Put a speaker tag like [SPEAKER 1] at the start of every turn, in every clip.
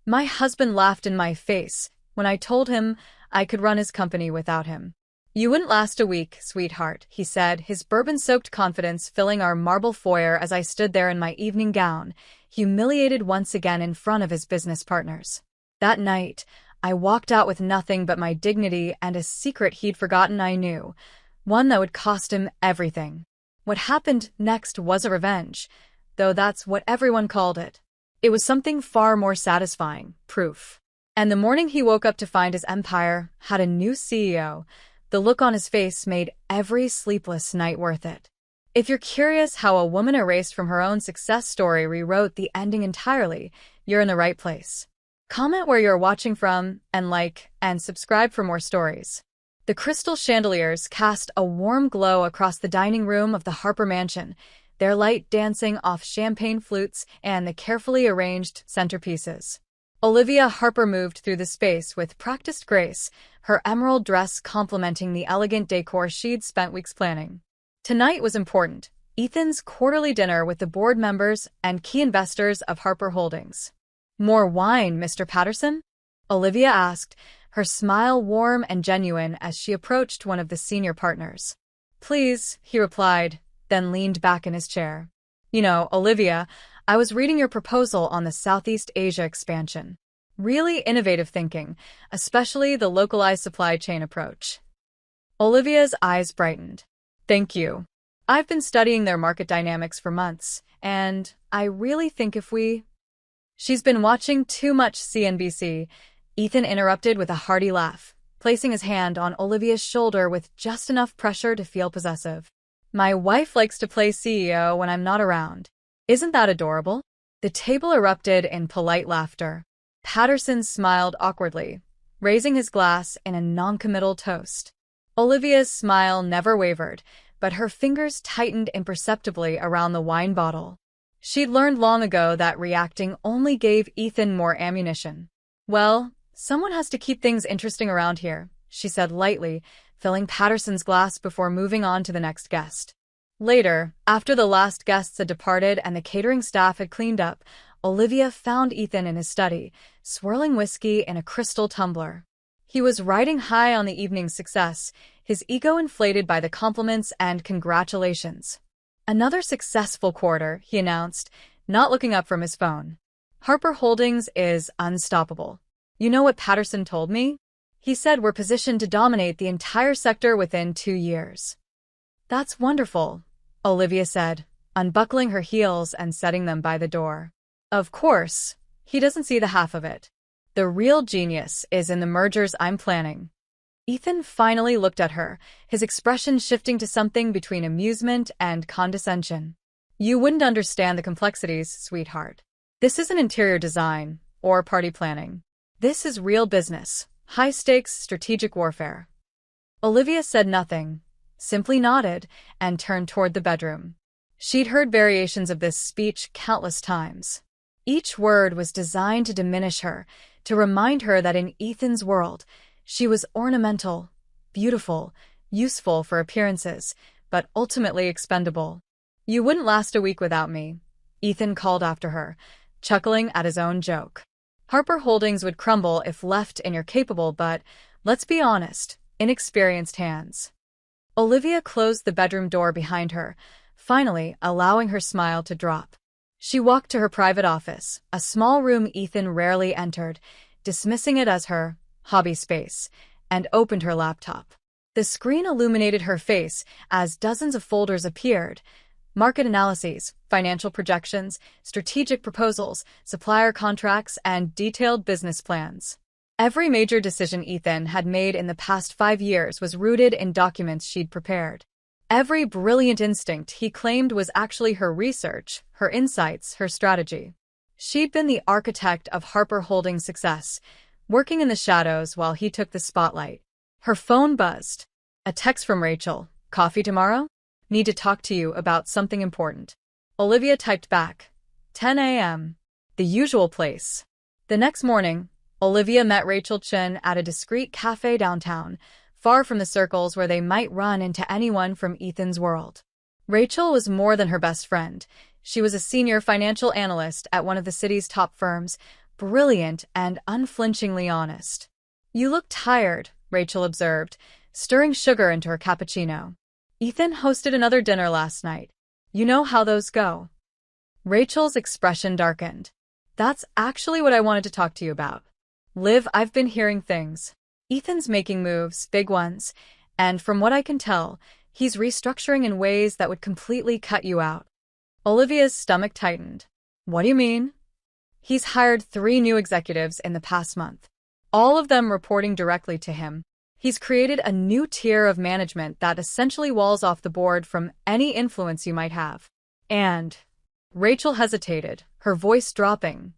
[SPEAKER 1] My husband laughed in my face when I told him I could run his company without him. You wouldn't last a week, sweetheart, he said, his bourbon-soaked confidence filling our marble foyer as I stood there in my evening gown, humiliated once again in front of his business partners. That night, I walked out with nothing but my dignity and a secret he'd forgotten I knew, one that would cost him everything. What happened next was a revenge, though that's what everyone called it. It was something far more satisfying, proof. And the morning he woke up to find his empire had a new CEO, the look on his face made every sleepless night worth it. If you're curious how a woman erased from her own success story rewrote the ending entirely, you're in the right place. Comment where you're watching from, and like and subscribe for more stories. The crystal chandeliers cast a warm glow across the dining room of the Harper mansion, their light dancing off champagne flutes and the carefully arranged centerpieces. Olivia Harper moved through the space with practiced grace, her emerald dress complementing the elegant decor she'd spent weeks planning. Tonight was important, Ethan's quarterly dinner with the board members and key investors of Harper Holdings. "More wine, Mr. Patterson?" Olivia asked, her smile warm and genuine as she approached one of the senior partners. "Please," he replied, then leaned back in his chair. "You know, Olivia, I was reading your proposal on the Southeast Asia expansion. Really innovative thinking, especially the localized supply chain approach." Olivia's eyes brightened. "Thank you. I've been studying their market dynamics for months, and I really think if we—" "She's been watching too much CNBC," Ethan interrupted with a hearty laugh, placing his hand on Olivia's shoulder with just enough pressure to feel possessive. "My wife likes to play CEO when I'm not around. Isn't that adorable?" The table erupted in polite laughter. Patterson smiled awkwardly, raising his glass in a noncommittal toast. Olivia's smile never wavered, but her fingers tightened imperceptibly around the wine bottle. She'd learned long ago that reacting only gave Ethan more ammunition. "Well, someone has to keep things interesting around here," she said lightly, filling Patterson's glass before moving on to the next guest. Later, after the last guests had departed and the catering staff had cleaned up, Olivia found Ethan in his study, swirling whiskey in a crystal tumbler. He was riding high on the evening's success, his ego inflated by the compliments and congratulations. "Another successful quarter," he announced, not looking up from his phone. "Harper Holdings is unstoppable. You know what Patterson told me? He said we're positioned to dominate the entire sector within 2 years." "That's wonderful," Olivia said, unbuckling her heels and setting them by the door. "Of course, he doesn't see the half of it. The real genius is in the mergers I'm planning." Ethan finally looked at her, his expression shifting to something between amusement and condescension. "You wouldn't understand the complexities, sweetheart. This isn't interior design or party planning. This is real business, high-stakes strategic warfare." Olivia said nothing, simply nodded, and turned toward the bedroom. She'd heard variations of this speech countless times. Each word was designed to diminish her, to remind her that in Ethan's world, she was ornamental, beautiful, useful for appearances, but ultimately expendable. "You wouldn't last a week without me," Ethan called after her, chuckling at his own joke. "Harper Holdings would crumble if left in your capable but, let's be honest, inexperienced hands." Olivia closed the bedroom door behind her, finally allowing her smile to drop. She walked to her private office, a small room Ethan rarely entered, dismissing it as her hobby space, and opened her laptop. The screen illuminated her face as dozens of folders appeared: market analyses, financial projections, strategic proposals, supplier contracts, and detailed business plans. Every major decision Ethan had made in the past 5 years was rooted in documents she'd prepared. Every brilliant instinct he claimed was actually her research, her insights, her strategy. She'd been the architect of Harper Holdings' success, working in the shadows while he took the spotlight. Her phone buzzed. A text from Rachel. "Coffee tomorrow? Need to talk to you about something important." Olivia typed back. 10 a.m. The usual place. The next morning, Olivia met Rachel Chen at a discreet cafe downtown, far from the circles where they might run into anyone from Ethan's world. Rachel was more than her best friend. She was a senior financial analyst at one of the city's top firms, brilliant and unflinchingly honest. "You look tired," Rachel observed, stirring sugar into her cappuccino. "Ethan hosted another dinner last night. You know how those go." Rachel's expression darkened. "That's actually what I wanted to talk to you about. Liv, I've been hearing things. Ethan's making moves, big ones, and from what I can tell, he's restructuring in ways that would completely cut you out." Olivia's stomach tightened. "What do you mean?" "He's hired 3 new executives in the past month, all of them reporting directly to him. He's created a new tier of management that essentially walls off the board from any influence you might have. And..." Rachel hesitated, her voice dropping.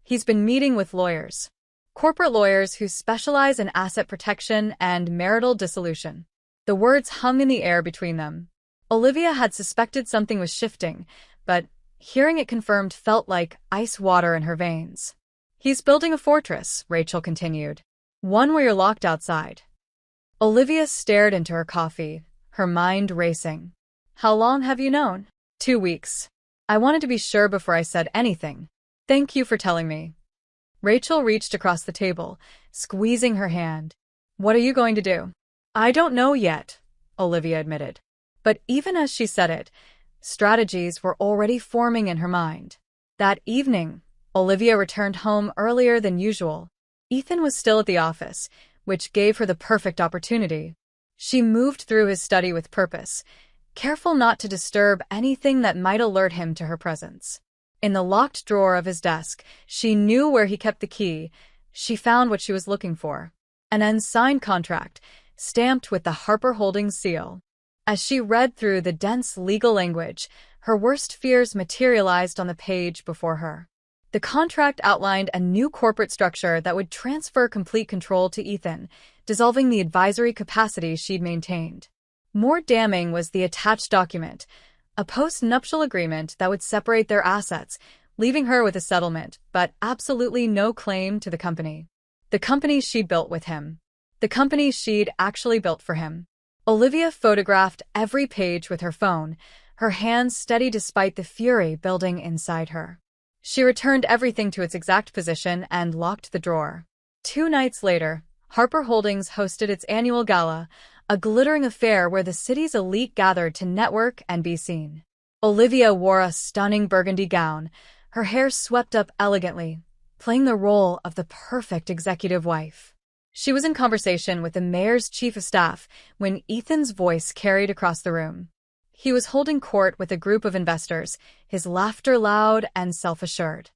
[SPEAKER 1] "He's been meeting with lawyers. Corporate lawyers who specialize in asset protection and marital dissolution." The words hung in the air between them. Olivia had suspected something was shifting, but hearing it confirmed felt like ice water in her veins. "He's building a fortress," Rachel continued. "One where you're locked outside." Olivia stared into her coffee, her mind racing. "How long have you known?" 2 weeks. I wanted to be sure before I said anything. Thank you for telling me." Rachel reached across the table, squeezing her hand. "What are you going to do?" "I don't know yet," Olivia admitted. But even as she said it, strategies were already forming in her mind. That evening, Olivia returned home earlier than usual. Ethan was still at the office, which gave her the perfect opportunity. She moved through his study with purpose, careful not to disturb anything that might alert him to her presence. In the locked drawer of his desk, she knew where he kept the key. She found what she was looking for: an unsigned contract, stamped with the Harper Holdings seal. As she read through the dense legal language, her worst fears materialized on the page before her. The contract outlined a new corporate structure that would transfer complete control to Ethan, dissolving the advisory capacity she'd maintained. More damning was the attached document, a post-nuptial agreement that would separate their assets, leaving her with a settlement, but absolutely no claim to the company. The company she'd built with him. The company she'd actually built for him. Olivia photographed every page with her phone, her hands steady despite the fury building inside her. She returned everything to its exact position and locked the drawer. 2 nights later, Harper Holdings hosted its annual gala, a glittering affair where the city's elite gathered to network and be seen. Olivia wore a stunning burgundy gown, her hair swept up elegantly, playing the role of the perfect executive wife. She was in conversation with the mayor's chief of staff when Ethan's voice carried across the room. He was holding court with a group of investors, his laughter loud and self-assured.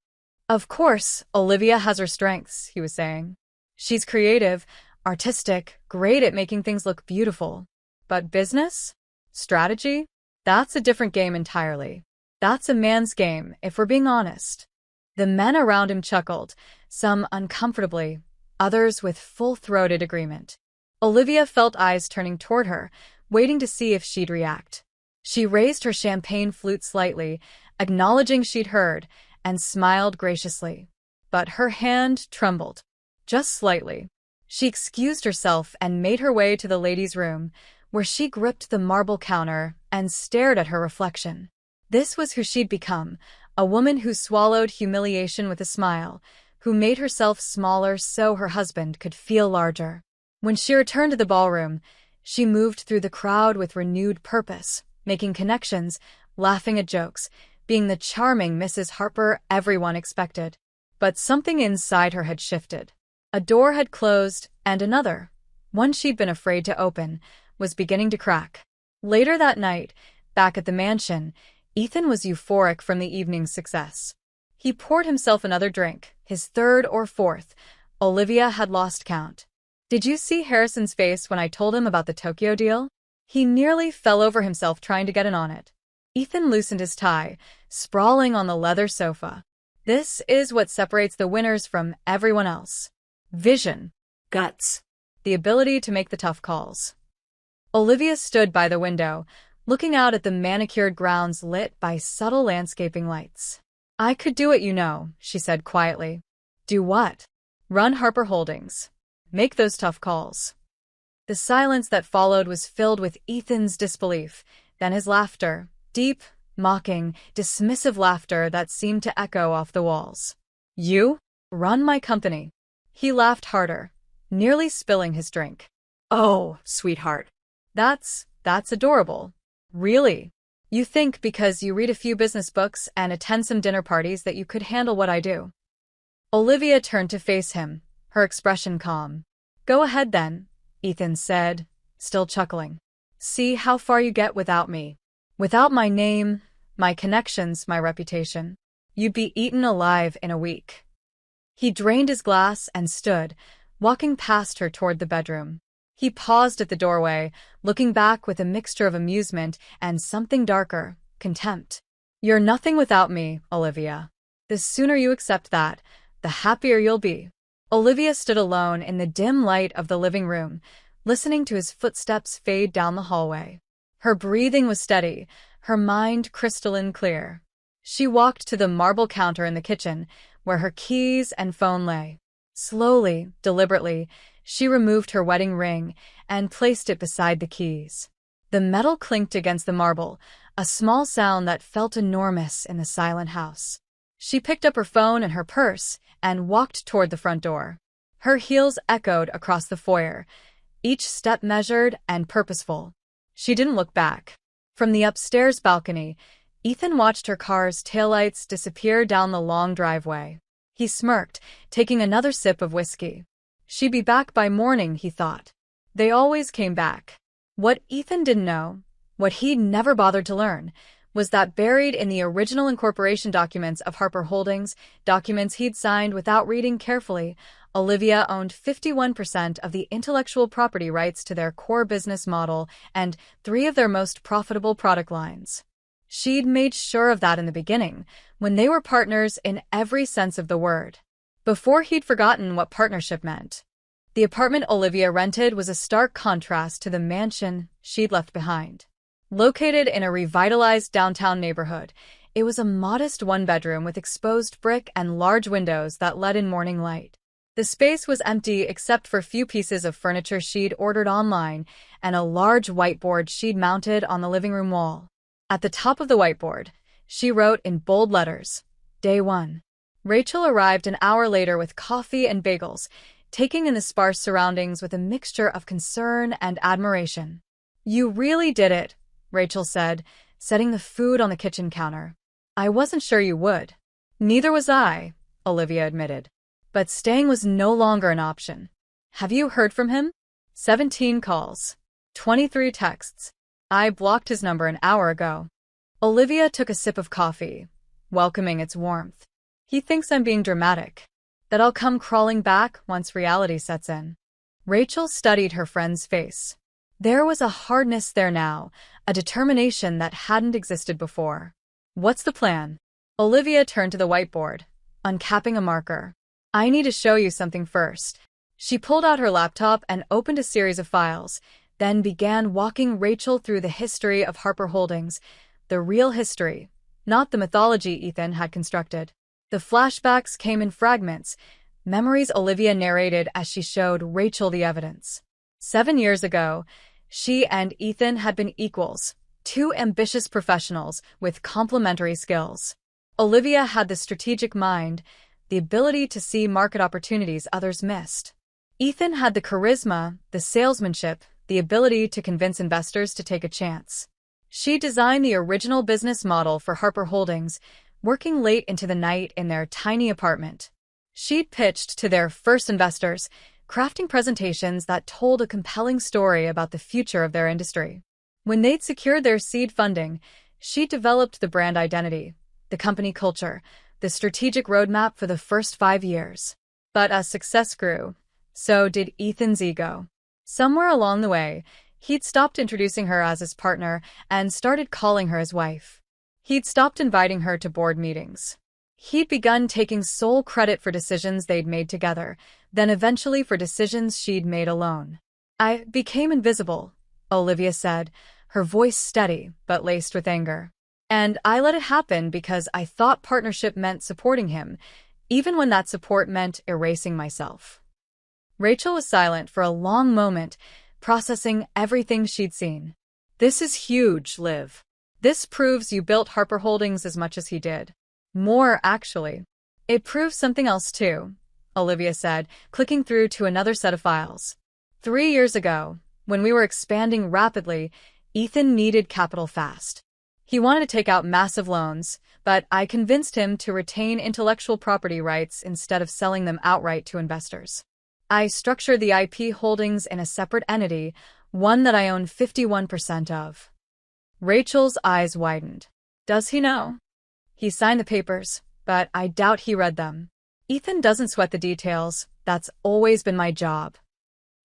[SPEAKER 1] "Of course, Olivia has her strengths," he was saying. "She's creative, artistic, great at making things look beautiful. But business? Strategy? That's a different game entirely. That's a man's game, if we're being honest." The men around him chuckled, some uncomfortably, others with full-throated agreement. Olivia felt eyes turning toward her, waiting to see if she'd react. She raised her champagne flute slightly, acknowledging she'd heard, and smiled graciously. But her hand trembled. Just slightly. She excused herself and made her way to the ladies' room, where she gripped the marble counter and stared at her reflection. This was who she'd become, a woman who swallowed humiliation with a smile, who made herself smaller so her husband could feel larger. When she returned to the ballroom, she moved through the crowd with renewed purpose, making connections, laughing at jokes, being the charming Mrs. Harper everyone expected. But something inside her had shifted. A door had closed, and another, one she'd been afraid to open, was beginning to crack. Later that night, back at the mansion, Ethan was euphoric from the evening's success. He poured himself another drink, his 3rd or 4th. Olivia had lost count. "Did you see Harrison's face when I told him about the Tokyo deal? He nearly fell over himself trying to get in on it." Ethan loosened his tie, sprawling on the leather sofa. "This is what separates the winners from everyone else. Vision. Guts. The ability to make the tough calls." Olivia stood by the window, looking out at the manicured grounds lit by subtle landscaping lights. "I could do it, you know," she said quietly. "Do what?" "Run Harper Holdings. Make those tough calls." The silence that followed was filled with Ethan's disbelief, then his laughter, deep, mocking, dismissive laughter that seemed to echo off the walls. "You? Run my company. He laughed harder, nearly spilling his drink. Oh, sweetheart. That's adorable. Really? You think because you read a few business books and attend some dinner parties that you could handle what I do? Olivia turned to face him, her expression calm. Go ahead then, Ethan said, still chuckling. See how far you get without me. Without my name, my connections, my reputation. You'd be eaten alive in a week. He drained his glass and stood, walking past her toward the bedroom. He paused at the doorway, looking back with a mixture of amusement and something darker, contempt. You're nothing without me, Olivia. The sooner you accept that, the happier you'll be. Olivia stood alone in the dim light of the living room, listening to his footsteps fade down the hallway. Her breathing was steady, her mind crystalline clear. She walked to the marble counter in the kitchen, where her keys and phone lay. Slowly, deliberately, she removed her wedding ring and placed it beside the keys. The metal clinked against the marble, a small sound that felt enormous in the silent house. She picked up her phone and her purse and walked toward the front door. Her heels echoed across the foyer, each step measured and purposeful. She didn't look back. From the upstairs balcony, Ethan watched her car's taillights disappear down the long driveway. He smirked, taking another sip of whiskey. She'd be back by morning, he thought. They always came back. What Ethan didn't know, what he'd never bothered to learn, was that buried in the original incorporation documents of Harper Holdings, documents he'd signed without reading carefully, Olivia owned 51% of the intellectual property rights to their core business model and 3 of their most profitable product lines. She'd made sure of that in the beginning, when they were partners in every sense of the word. Before he'd forgotten what partnership meant. The apartment Olivia rented was a stark contrast to the mansion she'd left behind. Located in a revitalized downtown neighborhood, it was a modest one-bedroom with exposed brick and large windows that let in morning light. The space was empty except for few pieces of furniture she'd ordered online and a large whiteboard she'd mounted on the living room wall. At the top of the whiteboard, she wrote in bold letters, Day 1. Rachel arrived an hour later with coffee and bagels, taking in the sparse surroundings with a mixture of concern and admiration. You really did it, Rachel said, setting the food on the kitchen counter. I wasn't sure you would. Neither was I, Olivia admitted. But staying was no longer an option. Have you heard from him? 17 calls. 23 texts. I blocked his number an hour ago. Olivia took a sip of coffee, welcoming its warmth. He thinks I'm being dramatic. That I'll come crawling back once reality sets in. Rachel studied her friend's face. There was a hardness there now, a determination that hadn't existed before. What's the plan? Olivia turned to the whiteboard, uncapping a marker. I need to show you something first. She pulled out her laptop and opened a series of files, then began walking Rachel through the history of Harper Holdings, the real history, not the mythology Ethan had constructed. The flashbacks came in fragments, memories Olivia narrated as she showed Rachel the evidence. 7 years ago, she and Ethan had been equals, 2 ambitious professionals with complementary skills. Olivia had the strategic mind, the ability to see market opportunities others missed. Ethan had the charisma, the salesmanship, the ability to convince investors to take a chance. She designed the original business model for Harper Holdings, working late into the night in their tiny apartment. She'd pitched to their first investors, crafting presentations that told a compelling story about the future of their industry. When they'd secured their seed funding, she developed the brand identity, the company culture, the strategic roadmap for the first 5 years. But as success grew, so did Ethan's ego. Somewhere along the way, he'd stopped introducing her as his partner and started calling her his wife. He'd stopped inviting her to board meetings. He'd begun taking sole credit for decisions they'd made together, then eventually for decisions she'd made alone. I became invisible, Olivia said, her voice steady but laced with anger. And I let it happen because I thought partnership meant supporting him, even when that support meant erasing myself. Rachel was silent for a long moment, processing everything she'd seen. This is huge, Liv. This proves you built Harper Holdings as much as he did. More, actually. It proves something else, too, Olivia said, clicking through to another set of files. 3 years ago, when we were expanding rapidly, Ethan needed capital fast. He wanted to take out massive loans, but I convinced him to retain intellectual property rights instead of selling them outright to investors. I structured the IP holdings in a separate entity, one that I own 51% of. Rachel's eyes widened. Does he know? He signed the papers, but I doubt he read them. Ethan doesn't sweat the details. That's always been my job.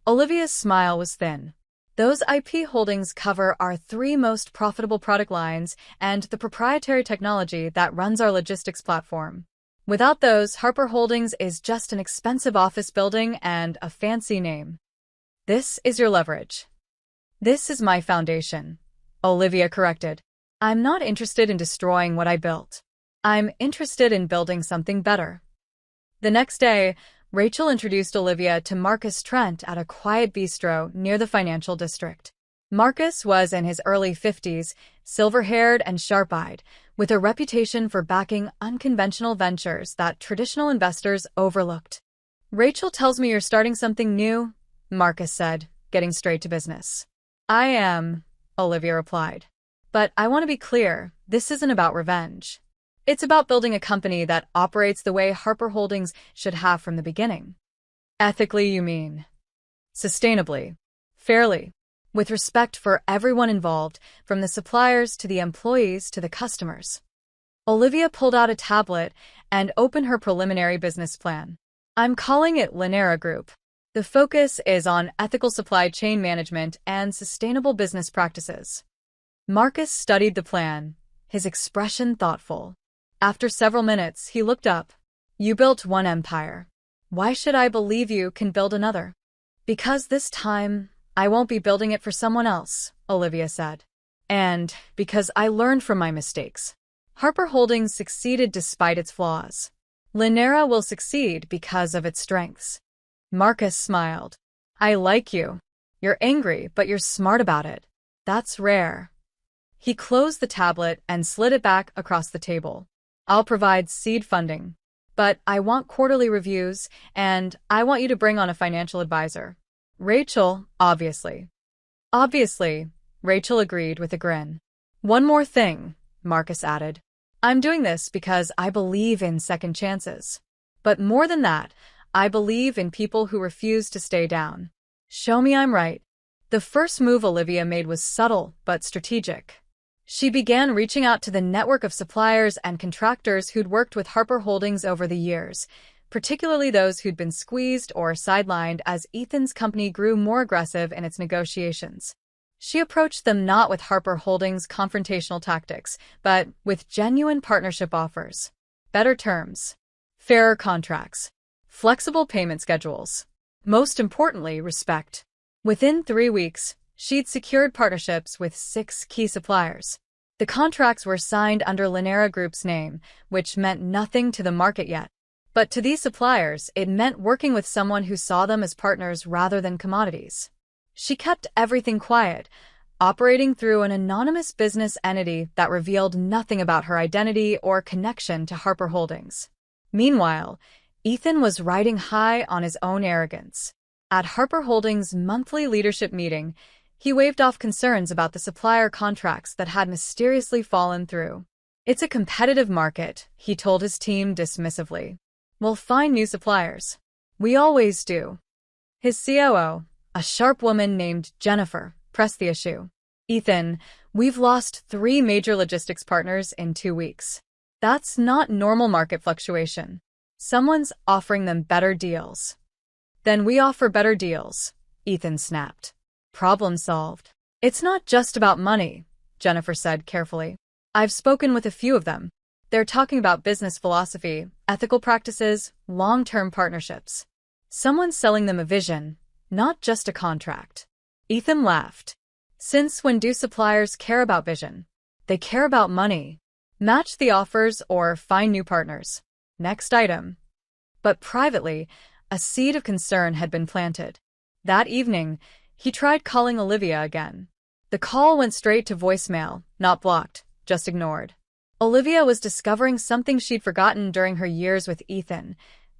[SPEAKER 1] Olivia's smile was thin. Those IP holdings cover our 3 most profitable product lines and the proprietary technology that runs our logistics platform. Without those, Harper Holdings is just an expensive office building and a fancy name. This is your leverage. This is my foundation, Olivia corrected. I'm not interested in destroying what I built. I'm interested in building something better. The next day, Rachel introduced Olivia to Marcus Trent at a quiet bistro near the financial district. Marcus was in his early 50s, silver-haired and sharp-eyed, with a reputation for backing unconventional ventures that traditional investors overlooked. Rachel tells me you're starting something new, Marcus said, getting straight to business. I am, Olivia replied. But I want to be clear, this isn't about revenge. It's about building a company that operates the way Harper Holdings should have from the beginning. Ethically, you mean? Sustainably. Fairly. With respect for everyone involved, from the suppliers to the employees to the customers. Olivia pulled out a tablet and opened her preliminary business plan. I'm calling it Linera Group. The focus is on ethical supply chain management and sustainable business practices. Marcus studied the plan, his expression thoughtful. After several minutes, he looked up. You built one empire. Why should I believe you can build another? Because this time, I won't be building it for someone else, Olivia said. And because I learned from my mistakes. Harper Holdings succeeded despite its flaws. Linera will succeed because of its strengths. Marcus smiled. I like you. You're angry, but you're smart about it. That's rare. He closed the tablet and slid it back across the table. I'll provide seed funding. But I want quarterly reviews, and I want you to bring on a financial advisor. Rachel, obviously. Obviously, Rachel agreed with a grin. One more thing, Marcus added. I'm doing this because I believe in second chances. But more than that, I believe in people who refuse to stay down. Show me I'm right. The first move Olivia made was subtle but strategic. She began reaching out to the network of suppliers and contractors who'd worked with Harper Holdings over the years, particularly those who'd been squeezed or sidelined as Ethan's company grew more aggressive in its negotiations. She approached them not with Harper Holdings' confrontational tactics, but with genuine partnership offers. Better terms. Fairer contracts. Flexible payment schedules. Most importantly, respect. Within 3 weeks, she'd secured partnerships with 6 key suppliers. The contracts were signed under Linera Group's name, which meant nothing to the market yet. But to these suppliers, it meant working with someone who saw them as partners rather than commodities. She kept everything quiet, operating through an anonymous business entity that revealed nothing about her identity or connection to Harper Holdings. Meanwhile, Ethan was riding high on his own arrogance. At Harper Holdings' monthly leadership meeting, he waved off concerns about the supplier contracts that had mysteriously fallen through. It's a competitive market, he told his team dismissively. We'll find new suppliers. We always do. His COO, a sharp woman named Jennifer, pressed the issue. Ethan, we've lost 3 major logistics partners in 2 weeks. That's not normal market fluctuation. Someone's offering them better deals. Then we offer better deals, Ethan snapped. Problem solved. It's not just about money, Jennifer said carefully. I've spoken with a few of them. They're talking about business philosophy, ethical practices, long-term partnerships. Someone's selling them a vision, not just a contract. Ethan laughed. Since when do suppliers care about vision? They care about money. Match the offers or find new partners. Next item. But privately, a seed of concern had been planted. That evening, he tried calling Olivia again. The call went straight to voicemail, not blocked, just ignored. Olivia was discovering something she'd forgotten during her years with Ethan.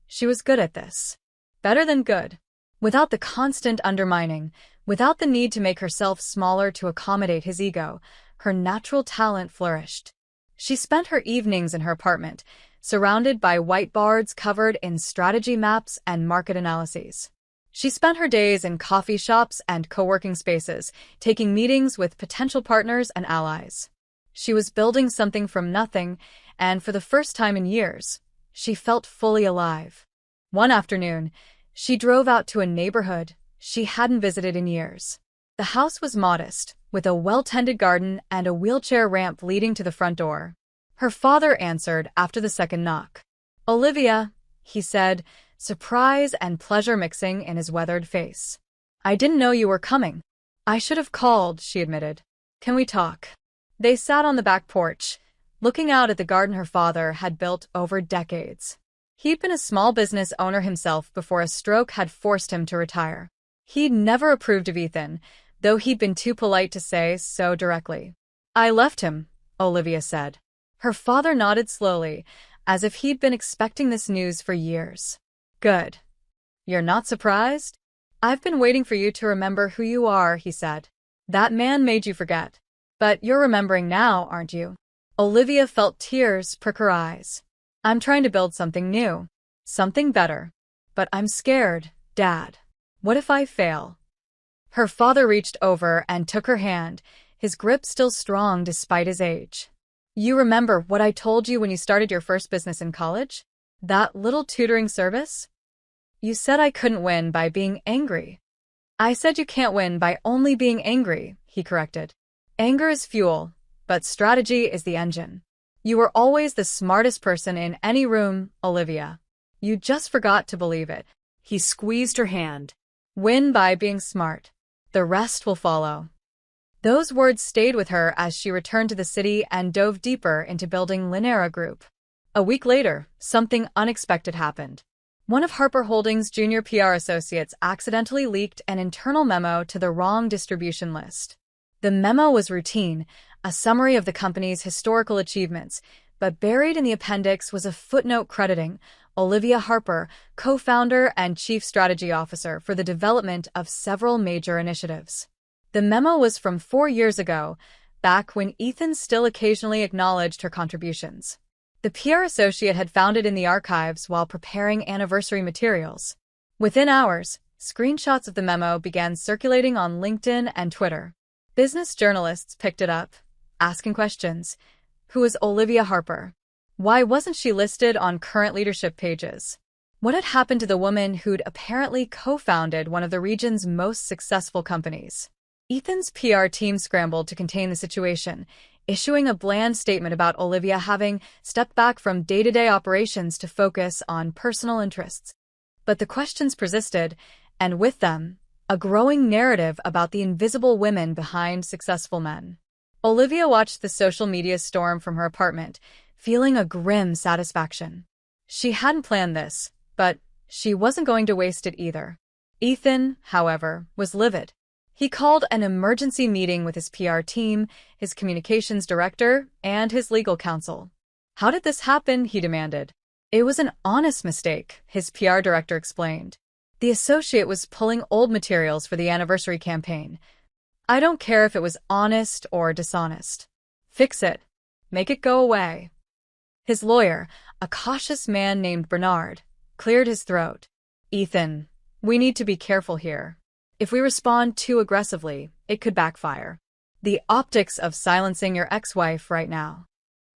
[SPEAKER 1] She was good at this. Better than good. Without the constant undermining, without the need to make herself smaller to accommodate his ego, her natural talent flourished. She spent her evenings in her apartment, surrounded by whiteboards covered in strategy maps and market analyses. She spent her days in coffee shops and co-working spaces, taking meetings with potential partners and allies. She was building something from nothing, and for the first time in years, she felt fully alive. One afternoon, she drove out to a neighborhood she hadn't visited in years. The house was modest, with a well-tended garden and a wheelchair ramp leading to the front door. Her father answered after the second knock. "Olivia," he said, surprise and pleasure mixing in his weathered face. "I didn't know you were coming." "I should have called," she admitted. "Can we talk?" They sat on the back porch, looking out at the garden her father had built over decades. He'd been a small business owner himself before a stroke had forced him to retire. He'd never approved of Ethan, though he'd been too polite to say so directly. "I left him," Olivia said. Her father nodded slowly, as if he'd been expecting this news for years. "Good. You're not surprised?" "I've been waiting for you to remember who you are," he said. "That man made you forget. But you're remembering now, aren't you?" Olivia felt tears prick her eyes. "I'm trying to build something new. Something better. But I'm scared, Dad. What if I fail?" Her father reached over and took her hand, his grip still strong despite his age. "You remember what I told you when you started your first business in college? That little tutoring service? You said I couldn't win by being angry." "I said you can't win by only being angry," he corrected. "Anger is fuel, but strategy is the engine. You were always the smartest person in any room, Olivia. You just forgot to believe it." He squeezed her hand. "Win by being smart. The rest will follow." Those words stayed with her as she returned to the city and dove deeper into building Linera Group. A week later, something unexpected happened. One of Harper Holdings' junior PR associates accidentally leaked an internal memo to the wrong distribution list. The memo was routine, a summary of the company's historical achievements, but buried in the appendix was a footnote crediting Olivia Harper, co-founder and chief strategy officer for the development of several major initiatives. The memo was from 4 years ago, back when Ethan still occasionally acknowledged her contributions. The PR associate had found it in the archives while preparing anniversary materials. Within hours, screenshots of the memo began circulating on LinkedIn and Twitter. Business journalists picked it up, asking questions. Who is Olivia Harper? Why wasn't she listed on current leadership pages? What had happened to the woman who'd apparently co-founded one of the region's most successful companies? Ethan's PR team scrambled to contain the situation, issuing a bland statement about Olivia having stepped back from day-to-day operations to focus on personal interests. But the questions persisted, and with them, a growing narrative about the invisible women behind successful men. Olivia watched the social media storm from her apartment, feeling a grim satisfaction. She hadn't planned this, but she wasn't going to waste it either. Ethan, however, was livid. He called an emergency meeting with his PR team, his communications director, and his legal counsel. "How did this happen?" he demanded. "It was an honest mistake," his PR director explained. "The associate was pulling old materials for the anniversary campaign. I don't care if it was honest or dishonest. Fix it. Make it go away." His lawyer, a cautious man named Bernard, cleared his throat. "Ethan, we need to be careful here. If we respond too aggressively, it could backfire. The optics of silencing your ex-wife right now."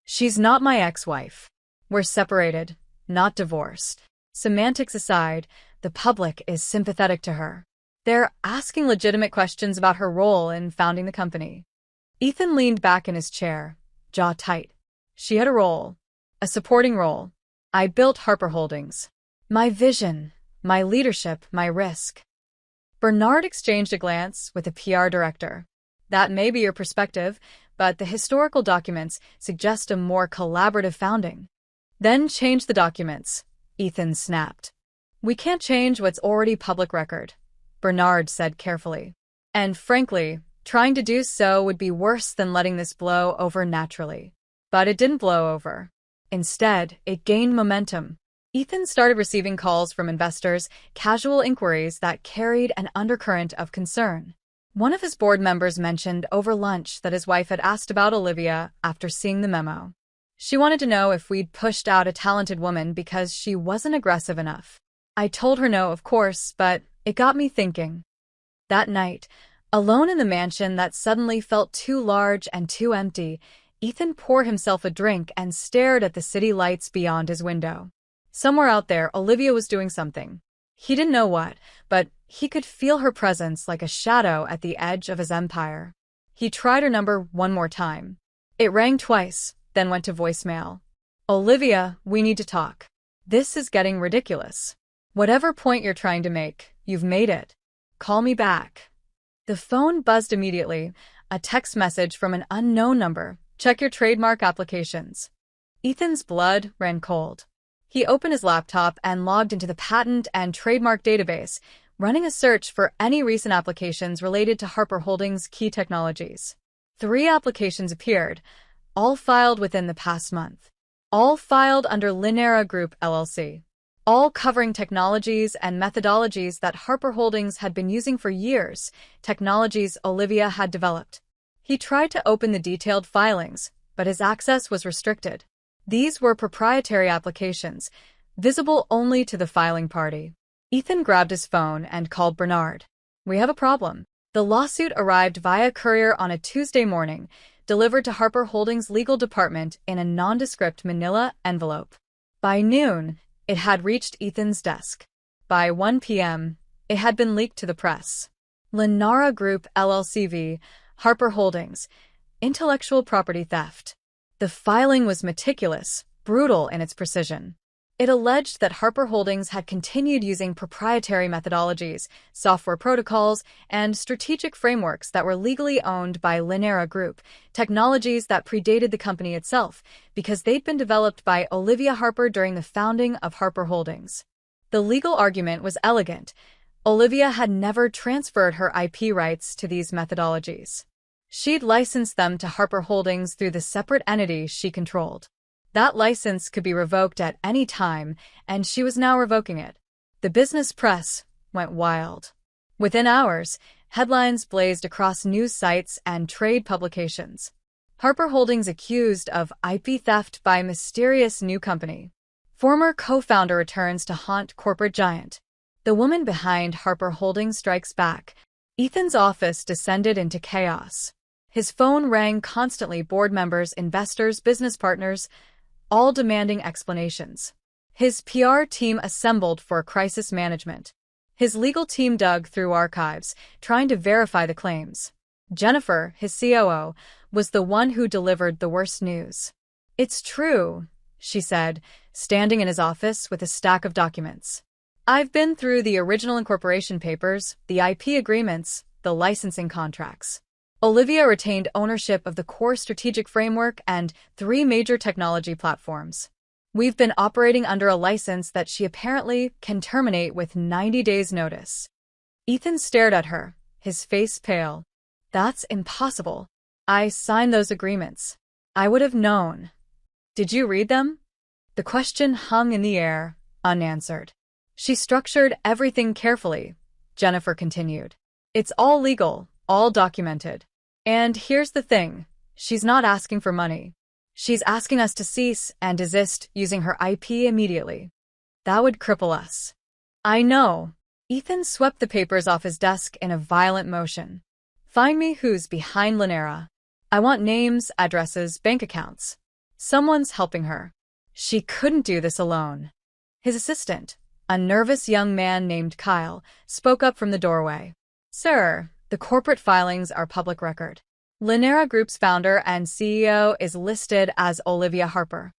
[SPEAKER 1] "She's not my ex-wife. We're separated, not divorced. Semantics aside, the public is sympathetic to her. They're asking legitimate questions about her role in founding the company." Ethan leaned back in his chair, jaw tight. "She had a role. A supporting role. I built Harper Holdings. My vision, my leadership, my risk." Bernard exchanged a glance with the PR director. "That may be your perspective, but the historical documents suggest a more collaborative founding." "Then change the documents," Ethan snapped. "We can't change what's already public record," Bernard said carefully. "And frankly, trying to do so would be worse than letting this blow over naturally." But it didn't blow over. Instead, it gained momentum. Ethan started receiving calls from investors, casual inquiries that carried an undercurrent of concern. One of his board members mentioned over lunch that his wife had asked about Olivia after seeing the memo. She wanted to know if we'd pushed out a talented woman because she wasn't aggressive enough. I told her no, of course, but it got me thinking. That night, alone in the mansion that suddenly felt too large and too empty, Ethan poured himself a drink and stared at the city lights beyond his window. Somewhere out there, Olivia was doing something. He didn't know what, but he could feel her presence like a shadow at the edge of his empire. He tried her number one more time. It rang twice, then went to voicemail. Olivia, we need to talk. This is getting ridiculous. Whatever point you're trying to make, you've made it. Call me back. The phone buzzed immediately, a text message from an unknown number. Check your trademark applications. Ethan's blood ran cold. He opened his laptop and logged into the patent and trademark database, running a search for any recent applications related to Harper Holdings' key technologies. 3 applications appeared, all filed within the past month. All filed under Linera Group LLC. All covering technologies and methodologies that Harper Holdings had been using for years, technologies Olivia had developed. He tried to open the detailed filings, but his access was restricted. These were proprietary applications, visible only to the filing party. Ethan grabbed his phone and called Bernard. We have a problem. The lawsuit arrived via courier on a Tuesday morning, delivered to Harper Holdings' legal department in a nondescript manila envelope. By noon, it had reached Ethan's desk. By 1 p.m., it had been leaked to the press. Linera Group LLC, Harper Holdings, intellectual property theft. The filing was meticulous, brutal in its precision. It alleged that Harper Holdings had continued using proprietary methodologies, software protocols, and strategic frameworks that were legally owned by Linera Group, technologies that predated the company itself, because they'd been developed by Olivia Harper during the founding of Harper Holdings. The legal argument was elegant. Olivia had never transferred her IP rights to these methodologies. She'd licensed them to Harper Holdings through the separate entity she controlled. That license could be revoked at any time, and she was now revoking it. The business press went wild. Within hours, headlines blazed across news sites and trade publications. Harper Holdings accused of IP theft by mysterious new company. Former co-founder returns to haunt corporate giant. The woman behind Harper Holdings strikes back. Ethan's office descended into chaos. His phone rang constantly, board members, investors, business partners, all demanding explanations. His PR team assembled for crisis management. His legal team dug through archives, trying to verify the claims. Jennifer, his COO, was the one who delivered the worst news. It's true, she said, standing in his office with a stack of documents. I've been through the original incorporation papers, the IP agreements, the licensing contracts. Olivia retained ownership of the core strategic framework and 3 major technology platforms. We've been operating under a license that she apparently can terminate with 90 days' notice. Ethan stared at her, his face pale. That's impossible. I signed those agreements. I would have known. Did you read them? The question hung in the air, unanswered. She structured everything carefully, Jennifer continued. It's all legal, all documented. And here's the thing, she's not asking for money. She's asking us to cease and desist using her IP immediately. That would cripple us. I know. Ethan swept the papers off his desk in a violent motion. Find me who's behind Linera. I want names, addresses, bank accounts. Someone's helping her. She couldn't do this alone. His assistant, a nervous young man named Kyle, spoke up from the doorway. Sir, the corporate filings are public record. Linera Group's founder and CEO is listed as Olivia Harper.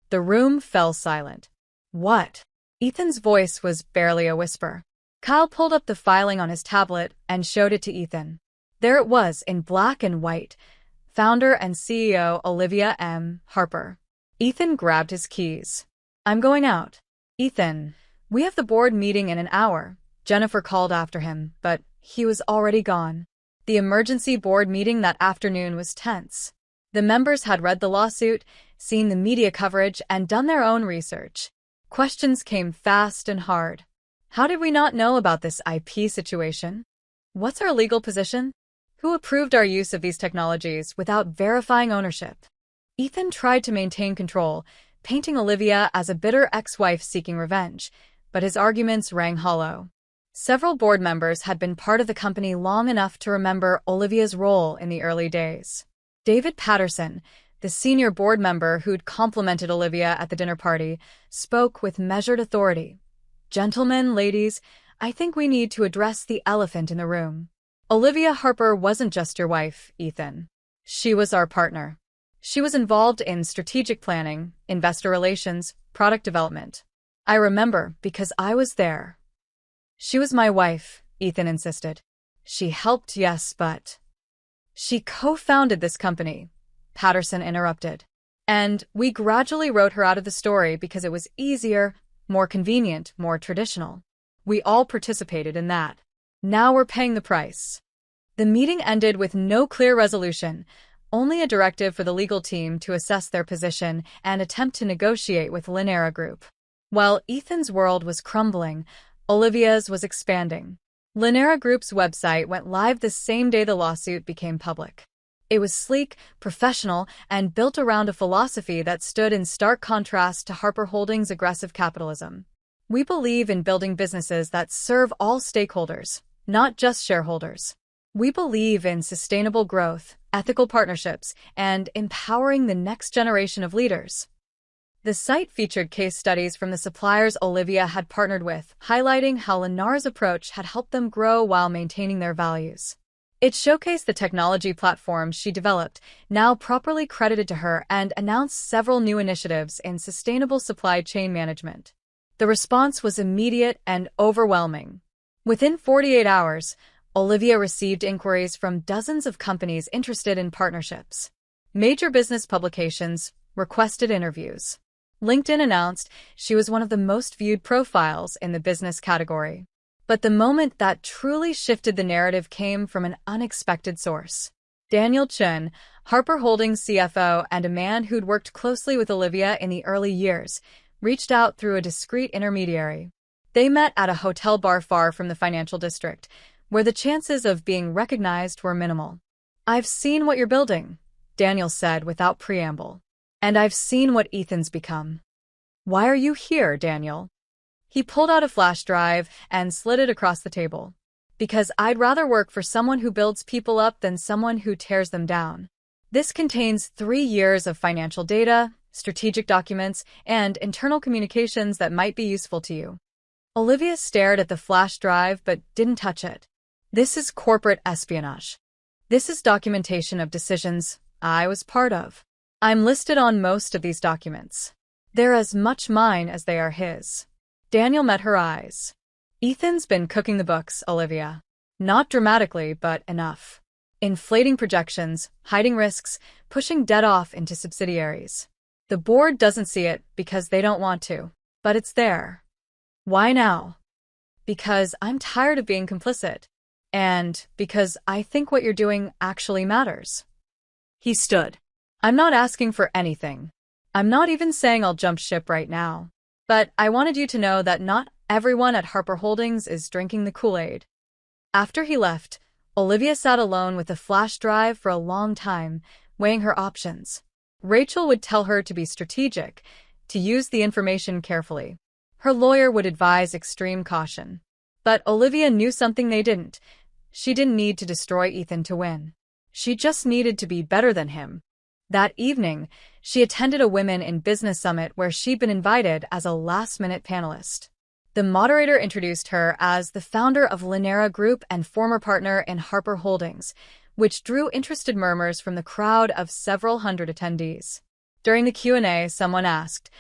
[SPEAKER 1] The room fell silent. What? Ethan's voice was barely a whisper. Kyle pulled up the filing on his tablet and showed it to Ethan. There it was in black and white. Founder and CEO Olivia M. Harper. Ethan grabbed his keys. I'm going out. Ethan, we have the board meeting in an hour. Jennifer called after him, but he was already gone. The emergency board meeting that afternoon was tense. The members had read the lawsuit, seen the media coverage, and done their own research. Questions came fast and hard. How did we not know about this IP situation? What's our legal position? Who approved our use of these technologies without verifying ownership? Ethan tried to maintain control, painting Olivia as a bitter ex-wife seeking revenge, but his arguments rang hollow. Several board members had been part of the company long enough to remember Olivia's role in the early days. David Patterson, the senior board member who'd complimented Olivia at the dinner party, spoke with measured authority. "Gentlemen, ladies, I think we need to address the elephant in the room. Olivia Harper wasn't just your wife, Ethan. She was our partner. She was involved in strategic planning, investor relations, product development. I remember because I was there." "She was my wife," Ethan insisted. "She helped, yes, but..." "She co-founded this company," Patterson interrupted. "And we gradually wrote her out of the story because it was easier, more convenient, more traditional. We all participated in that. Now we're paying the price." The meeting ended with no clear resolution, only a directive for the legal team to assess their position and attempt to negotiate with Linera Group. While Ethan's world was crumbling, Olivia's was expanding. Linera Group's website went live the same day the lawsuit became public. It was sleek, professional, and built around a philosophy that stood in stark contrast to Harper Holdings' aggressive capitalism. "We believe in building businesses that serve all stakeholders, not just shareholders. We believe in sustainable growth, ethical partnerships, and empowering the next generation of leaders." The site featured case studies from the suppliers Olivia had partnered with, highlighting how Linera's approach had helped them grow while maintaining their values. It showcased the technology platforms she developed, now properly credited to her, and announced several new initiatives in sustainable supply chain management. The response was immediate and overwhelming. Within 48 hours, Olivia received inquiries from dozens of companies interested in partnerships. Major business publications requested interviews. LinkedIn announced she was one of the most viewed profiles in the business category. But the moment that truly shifted the narrative came from an unexpected source. Daniel Chun, Harper Holdings CFO and a man who'd worked closely with Olivia in the early years, reached out through a discreet intermediary. They met at a hotel bar far from the financial district, where the chances of being recognized were minimal. "I've seen what you're building," Daniel said without preamble. "And I've seen what Ethan's become." "Why are you here, Daniel?" He pulled out a flash drive and slid it across the table. "Because I'd rather work for someone who builds people up than someone who tears them down. This contains 3 years of financial data, strategic documents, and internal communications that might be useful to you." Olivia stared at the flash drive but didn't touch it. "This is corporate espionage. This is documentation of decisions I was part of. I'm listed on most of these documents. They're as much mine as they are his." Daniel met her eyes. "Ethan's been cooking the books, Olivia. Not dramatically, but enough. Inflating projections, hiding risks, pushing debt off into subsidiaries. The board doesn't see it because they don't want to, but it's there." "Why now?" "Because I'm tired of being complicit. And because I think what you're doing actually matters." He stood. "I'm not asking for anything. I'm not even saying I'll jump ship right now. But I wanted you to know that not everyone at Harper Holdings is drinking the Kool-Aid." After he left, Olivia sat alone with the flash drive for a long time, weighing her options. Rachel would tell her to be strategic, to use the information carefully. Her lawyer would advise extreme caution. But Olivia knew something they didn't. She didn't need to destroy Ethan to win. She just needed to be better than him. That evening, she attended a Women in Business Summit where she'd been invited as a last-minute panelist. The moderator introduced her as the founder of Linera Group and former partner in Harper Holdings, which drew interested murmurs from the crowd of several hundred attendees. During the Q&A, someone asked,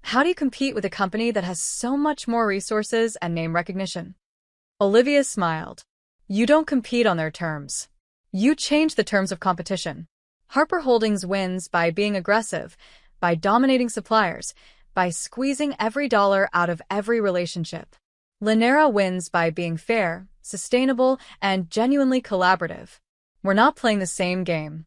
[SPEAKER 1] "How do you compete with a company that has so much more resources and name recognition?" Olivia smiled. "You don't compete on their terms. You change the terms of competition. Harper Holdings wins by being aggressive, by dominating suppliers, by squeezing every dollar out of every relationship. Linera wins by being fair, sustainable, and genuinely collaborative. We're not playing the same game."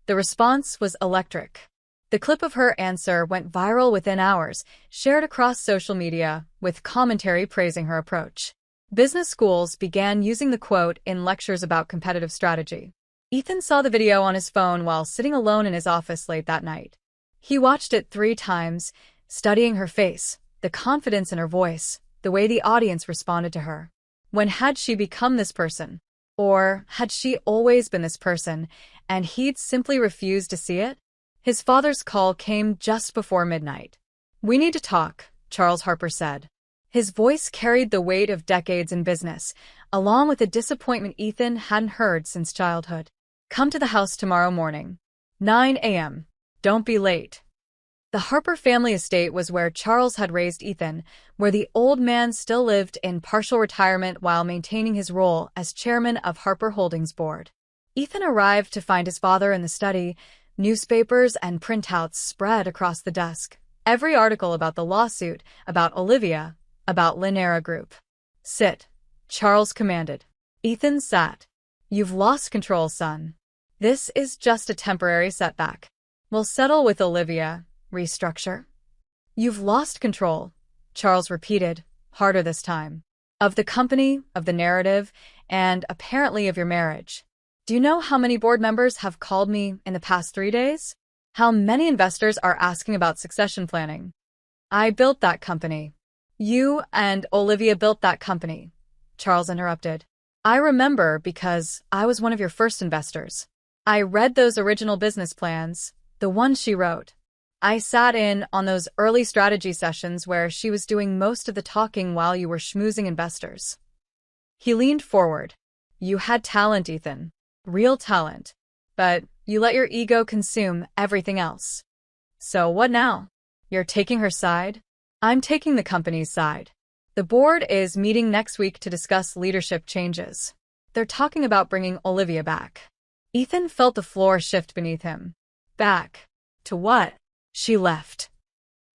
[SPEAKER 1] The response was electric. The clip of her answer went viral within hours, shared across social media, with commentary praising her approach. Business schools began using the quote in lectures about competitive strategy. Ethan saw the video on his phone while sitting alone in his office late that night. He watched it 3 times, studying her face, the confidence in her voice, the way the audience responded to her. When had she become this person? Or had she always been this person, and he'd simply refused to see it? His father's call came just before midnight. "We need to talk," Charles Harper said. His voice carried the weight of decades in business, along with a disappointment Ethan hadn't heard since childhood. "Come to the house tomorrow morning. 9 a.m. Don't be late." The Harper family estate was where Charles had raised Ethan, where the old man still lived in partial retirement while maintaining his role as chairman of Harper Holdings Board. Ethan arrived to find his father in the study, newspapers and printouts spread across the desk. Every article about the lawsuit, about Olivia, about Linera Group. "Sit," Charles commanded. Ethan sat. "You've lost control, son. This is just a temporary setback. We'll settle with Olivia, restructure." "You've lost control," Charles repeated, harder this time. "Of the company, of the narrative, and apparently of your marriage. Do you know how many board members have called me in the past 3 days? How many investors are asking about succession planning? I built that company." "You and Olivia built that company," Charles interrupted. "I remember because I was one of your first investors. I read those original business plans, the ones she wrote. I sat in on those early strategy sessions where she was doing most of the talking while you were schmoozing investors." He leaned forward. "You had talent, Ethan. Real talent. But you let your ego consume everything else. So what now? You're taking her side?" "I'm taking the company's side. The board is meeting next week to discuss leadership changes. They're talking about bringing Olivia back." Ethan felt the floor shift beneath him. "Back? To what?" "She left.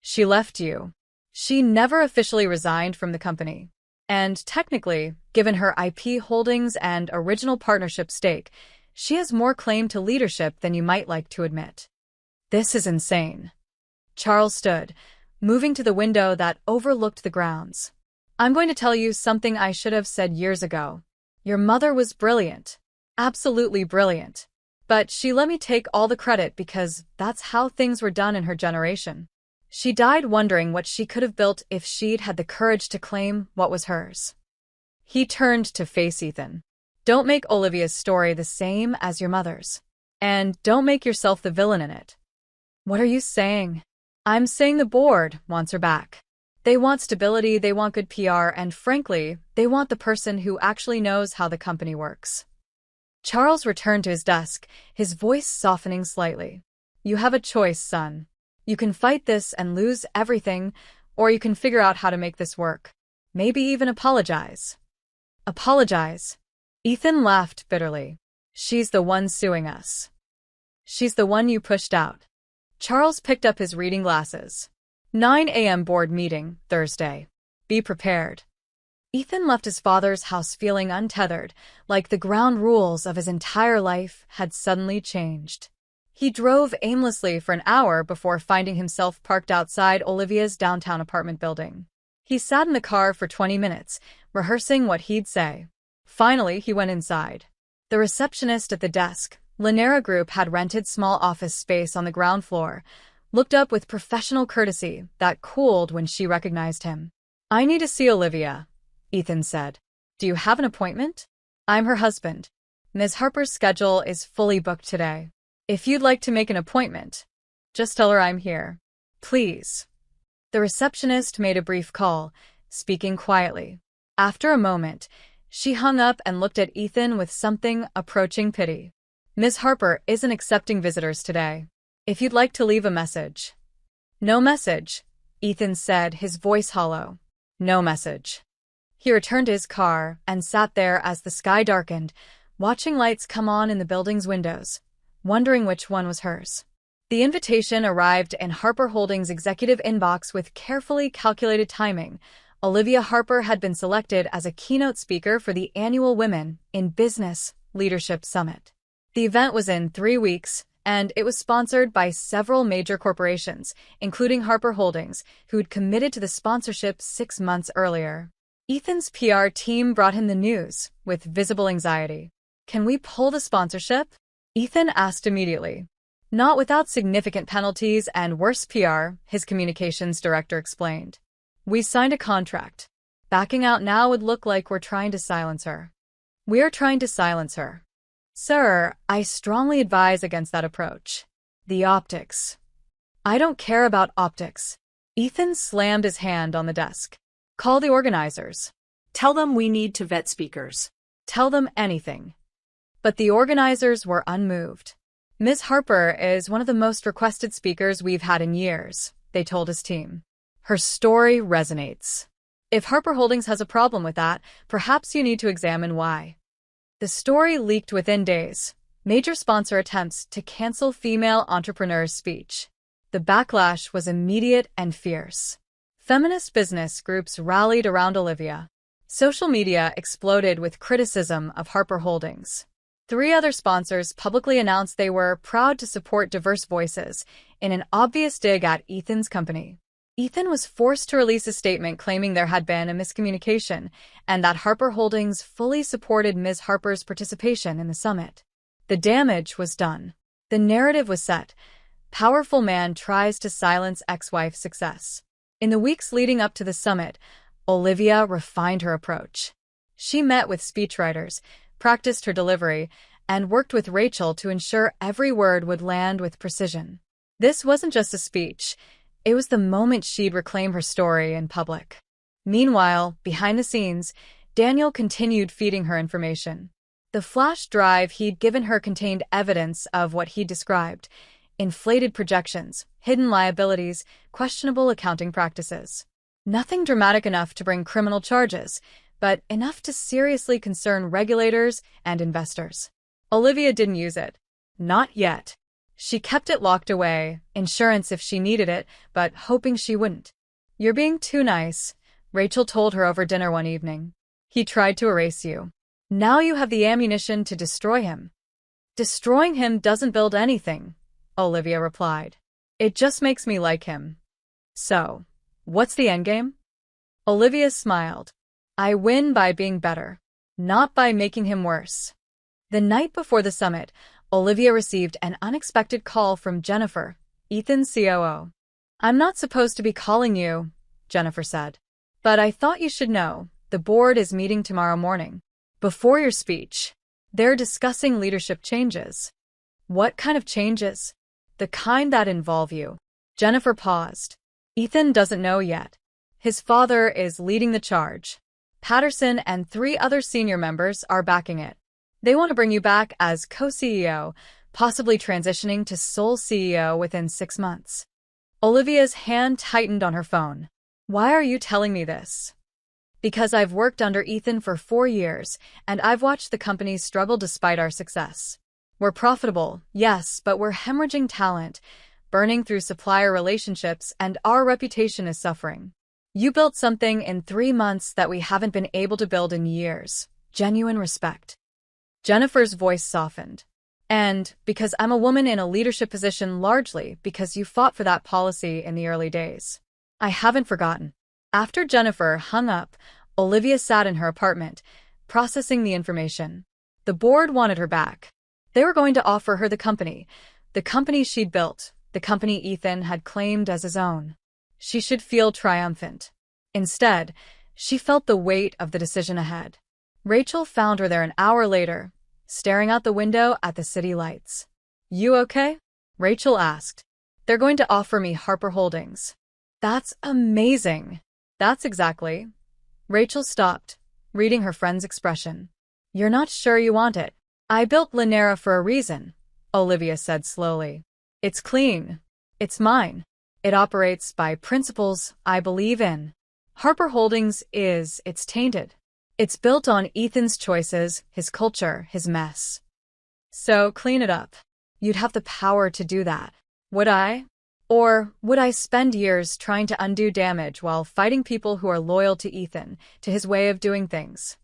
[SPEAKER 1] She left you. She never officially resigned from the company. And technically, given her IP holdings and original partnership stake, she has more claim to leadership than you might like to admit." "This is insane." Charles stood, moving to the window that overlooked the grounds. "I'm going to tell you something I should have said years ago. Your mother was brilliant. Absolutely brilliant. But she let me take all the credit because that's how things were done in her generation. She died wondering what she could have built if she'd had the courage to claim what was hers." He turned to face Ethan. "Don't make Olivia's story the same as your mother's. And don't make yourself the villain in it." "What are you saying?" "I'm saying the board wants her back. They want stability, they want good PR, and frankly, they want the person who actually knows how the company works." Charles returned to his desk, his voice softening slightly. "You have a choice, son. You can fight this and lose everything, or you can figure out how to make this work. Maybe even apologize." "Apologize?" Ethan laughed bitterly. "She's the one suing us. She's the one you pushed out." Charles picked up his reading glasses. 9 a.m. board meeting, Thursday. Be prepared." Ethan left his father's house feeling untethered, like the ground rules of his entire life had suddenly changed. He drove aimlessly for an hour before finding himself parked outside Olivia's downtown apartment building. He sat in the car for 20 minutes, rehearsing what he'd say. Finally, he went inside. The receptionist at the desk, Linera Group had rented small office space on the ground floor, looked up with professional courtesy that cooled when she recognized him. "I need to see Olivia," Ethan said. "Do you have an appointment?" "I'm her husband. Ms. Harper's schedule is fully booked today. If you'd like to make an appointment, just tell her I'm here. Please." The receptionist made a brief call, speaking quietly. After a moment, she hung up and looked at Ethan with something approaching pity. "Ms. Harper isn't accepting visitors today. If you'd like to leave a message." "No message," Ethan said, his voice hollow. "No message." He returned to his car and sat there as the sky darkened, watching lights come on in the building's windows, wondering which one was hers. The invitation arrived in Harper Holdings' executive inbox with carefully calculated timing. Olivia Harper had been selected as a keynote speaker for the annual Women in Business Leadership Summit. The event was in 3 weeks, and it was sponsored by several major corporations, including Harper Holdings, who'd committed to the sponsorship 6 months earlier. Ethan's PR team brought him the news, with visible anxiety. "Can we pull the sponsorship?" Ethan asked immediately. "Not without significant penalties and worse PR," his communications director explained. "We signed a contract. Backing out now would look like we're trying to silence her." "We're trying to silence her." "Sir, I strongly advise against that approach. The optics." "I don't care about optics." Ethan slammed his hand on the desk. "Call the organizers.
[SPEAKER 2] Tell them we need to vet speakers.
[SPEAKER 1] Tell them anything." But the organizers were unmoved. "Ms. Harper is one of the most requested speakers we've had in years," they told his team. "Her story resonates. If Harper Holdings has a problem with that, perhaps you need to examine why." The story leaked within days. Major sponsor attempts to cancel female entrepreneurs' speech. The backlash was immediate and fierce. Feminist business groups rallied around Olivia. Social media exploded with criticism of Harper Holdings. 3 other sponsors publicly announced they were proud to support diverse voices in an obvious dig at Ethan's company. Ethan was forced to release a statement claiming there had been a miscommunication and that Harper Holdings fully supported Ms. Harper's participation in the summit. The damage was done. The narrative was set. Powerful man tries to silence ex-wife's success. In the weeks leading up to the summit, Olivia refined her approach. She met with speechwriters, practiced her delivery, and worked with Rachel to ensure every word would land with precision. This wasn't just a speech. It was the moment she'd reclaim her story in public. Meanwhile, behind the scenes, Daniel continued feeding her information. The flash drive he'd given her contained evidence of what he described: inflated projections, hidden liabilities, questionable accounting practices. Nothing dramatic enough to bring criminal charges, but enough to seriously concern regulators and investors. Olivia didn't use it. Not yet. She kept it locked away, insurance if she needed it, but hoping she wouldn't. "You're being too nice," Rachel told her over dinner one evening. "He tried to erase you. Now you have the ammunition to destroy him." "Destroying him doesn't build anything," Olivia replied. "It just makes me like him." "So, what's the endgame?" Olivia smiled. "I win by being better, not by making him worse." The night before the summit, Olivia received an unexpected call from Jennifer, Ethan's COO. "I'm not supposed to be calling you," Jennifer said. "But I thought you should know, the board is meeting tomorrow morning. Before your speech. They're discussing leadership changes." "What kind of changes?" "The kind that involve you." Jennifer paused. "Ethan doesn't know yet. His father is leading the charge. Patterson and 3 other senior members are backing it. They want to bring you back as co-CEO, possibly transitioning to sole CEO within 6 months. Olivia's hand tightened on her phone. "Why are you telling me this?" "Because I've worked under Ethan for 4 years, and I've watched the company struggle despite our success. We're profitable, yes, but we're hemorrhaging talent, burning through supplier relationships, and our reputation is suffering. You built something in 3 months that we haven't been able to build in years. Genuine respect." Jennifer's voice softened. "And because I'm a woman in a leadership position, largely because you fought for that policy in the early days. I haven't forgotten." After Jennifer hung up, Olivia sat in her apartment, processing the information. The board wanted her back. They were going to offer her the company she'd built, the company Ethan had claimed as his own. She should feel triumphant. Instead, she felt the weight of the decision ahead. Rachel found her there an hour later, staring out the window at the city lights. "You okay?" Rachel asked. "They're going to offer me Harper Holdings." "That's amazing." "That's exactly." Rachel stopped, reading her friend's expression. "You're not sure you want it." "I built Llanera for a reason," Olivia said slowly. "It's clean. It's mine. It operates by principles I believe in. Harper Holdings it's tainted. It's built on Ethan's choices, his culture, his mess. So clean it up." "You'd have the power to do that." "Would I? Or would I spend years trying to undo damage while fighting people who are loyal to Ethan, to his way of doing things?"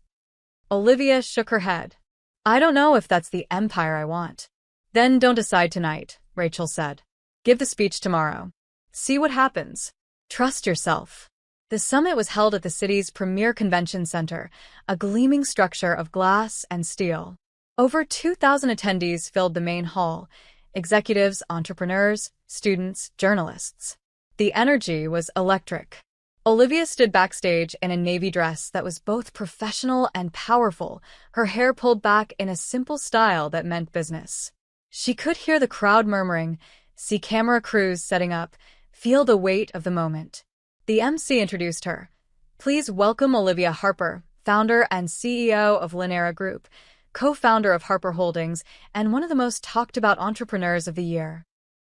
[SPEAKER 1] Olivia shook her head. "I don't know if that's the empire I want." Then don't decide tonight, Rachel said. Give the speech tomorrow. See what happens. Trust yourself. The summit was held at the city's premier convention center, a gleaming structure of glass and steel. Over 2,000 attendees filled the main hall, executives, entrepreneurs, students, journalists. The energy was electric. Olivia stood backstage in a navy dress that was both professional and powerful, her hair pulled back in a simple style that meant business. She could hear the crowd murmuring, see camera crews setting up, feel the weight of the moment. The MC introduced her. Please welcome Olivia Harper, founder and CEO of Lynera Group, co-founder of Harper Holdings, and one of the most talked-about entrepreneurs of the year.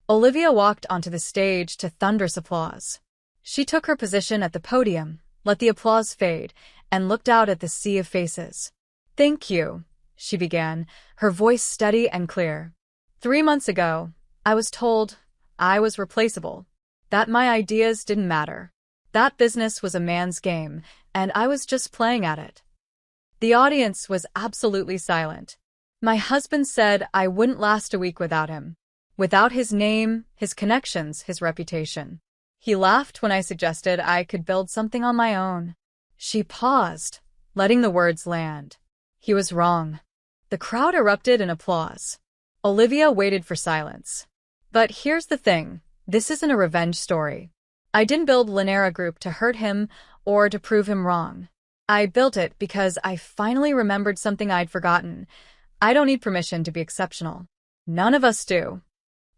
[SPEAKER 1] Olivia walked onto the stage to thunderous applause. She took her position at the podium, let the applause fade, and looked out at the sea of faces. Thank you, she began, her voice steady and clear. 3 months ago, I was told I was replaceable, that my ideas didn't matter. That business was a man's game, and I was just playing at it. The audience was absolutely silent. My husband said I wouldn't last a week without him. Without his name, his connections, his reputation. He laughed when I suggested I could build something on my own. She paused, letting the words land. He was wrong. The crowd erupted in applause. Olivia waited for silence. But here's the thing, this isn't a revenge story. I didn't build Lynera Group to hurt him or to prove him wrong. I built it because I finally remembered something I'd forgotten. I don't need permission to be exceptional. None of us do.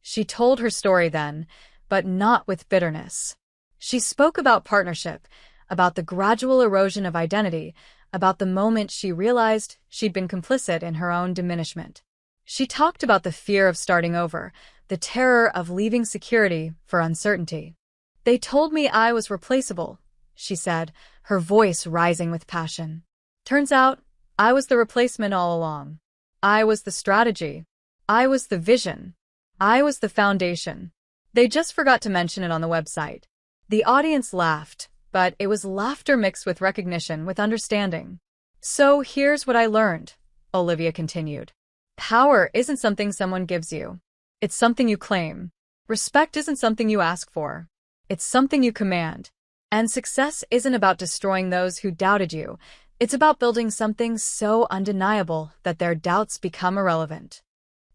[SPEAKER 1] She told her story then, but not with bitterness. She spoke about partnership, about the gradual erosion of identity, about the moment she realized she'd been complicit in her own diminishment. She talked about the fear of starting over, the terror of leaving security for uncertainty. They told me I was replaceable, she said, her voice rising with passion. Turns out, I was the replacement all along. I was the strategy. I was the vision. I was the foundation. They just forgot to mention it on the website. The audience laughed, but it was laughter mixed with recognition, with understanding. So here's what I learned, Olivia continued. Power isn't something someone gives you. It's something you claim. Respect isn't something you ask for. It's something you command. And success isn't about destroying those who doubted you. It's about building something so undeniable that their doubts become irrelevant.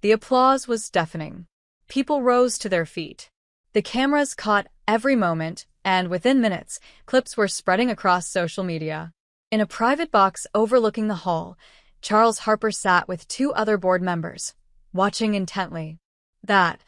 [SPEAKER 1] The applause was deafening. People rose to their feet. The cameras caught every moment, and within minutes, clips were spreading across social media. In a private box overlooking the hall, Charles Harper sat with 2 other board members, watching intently. That,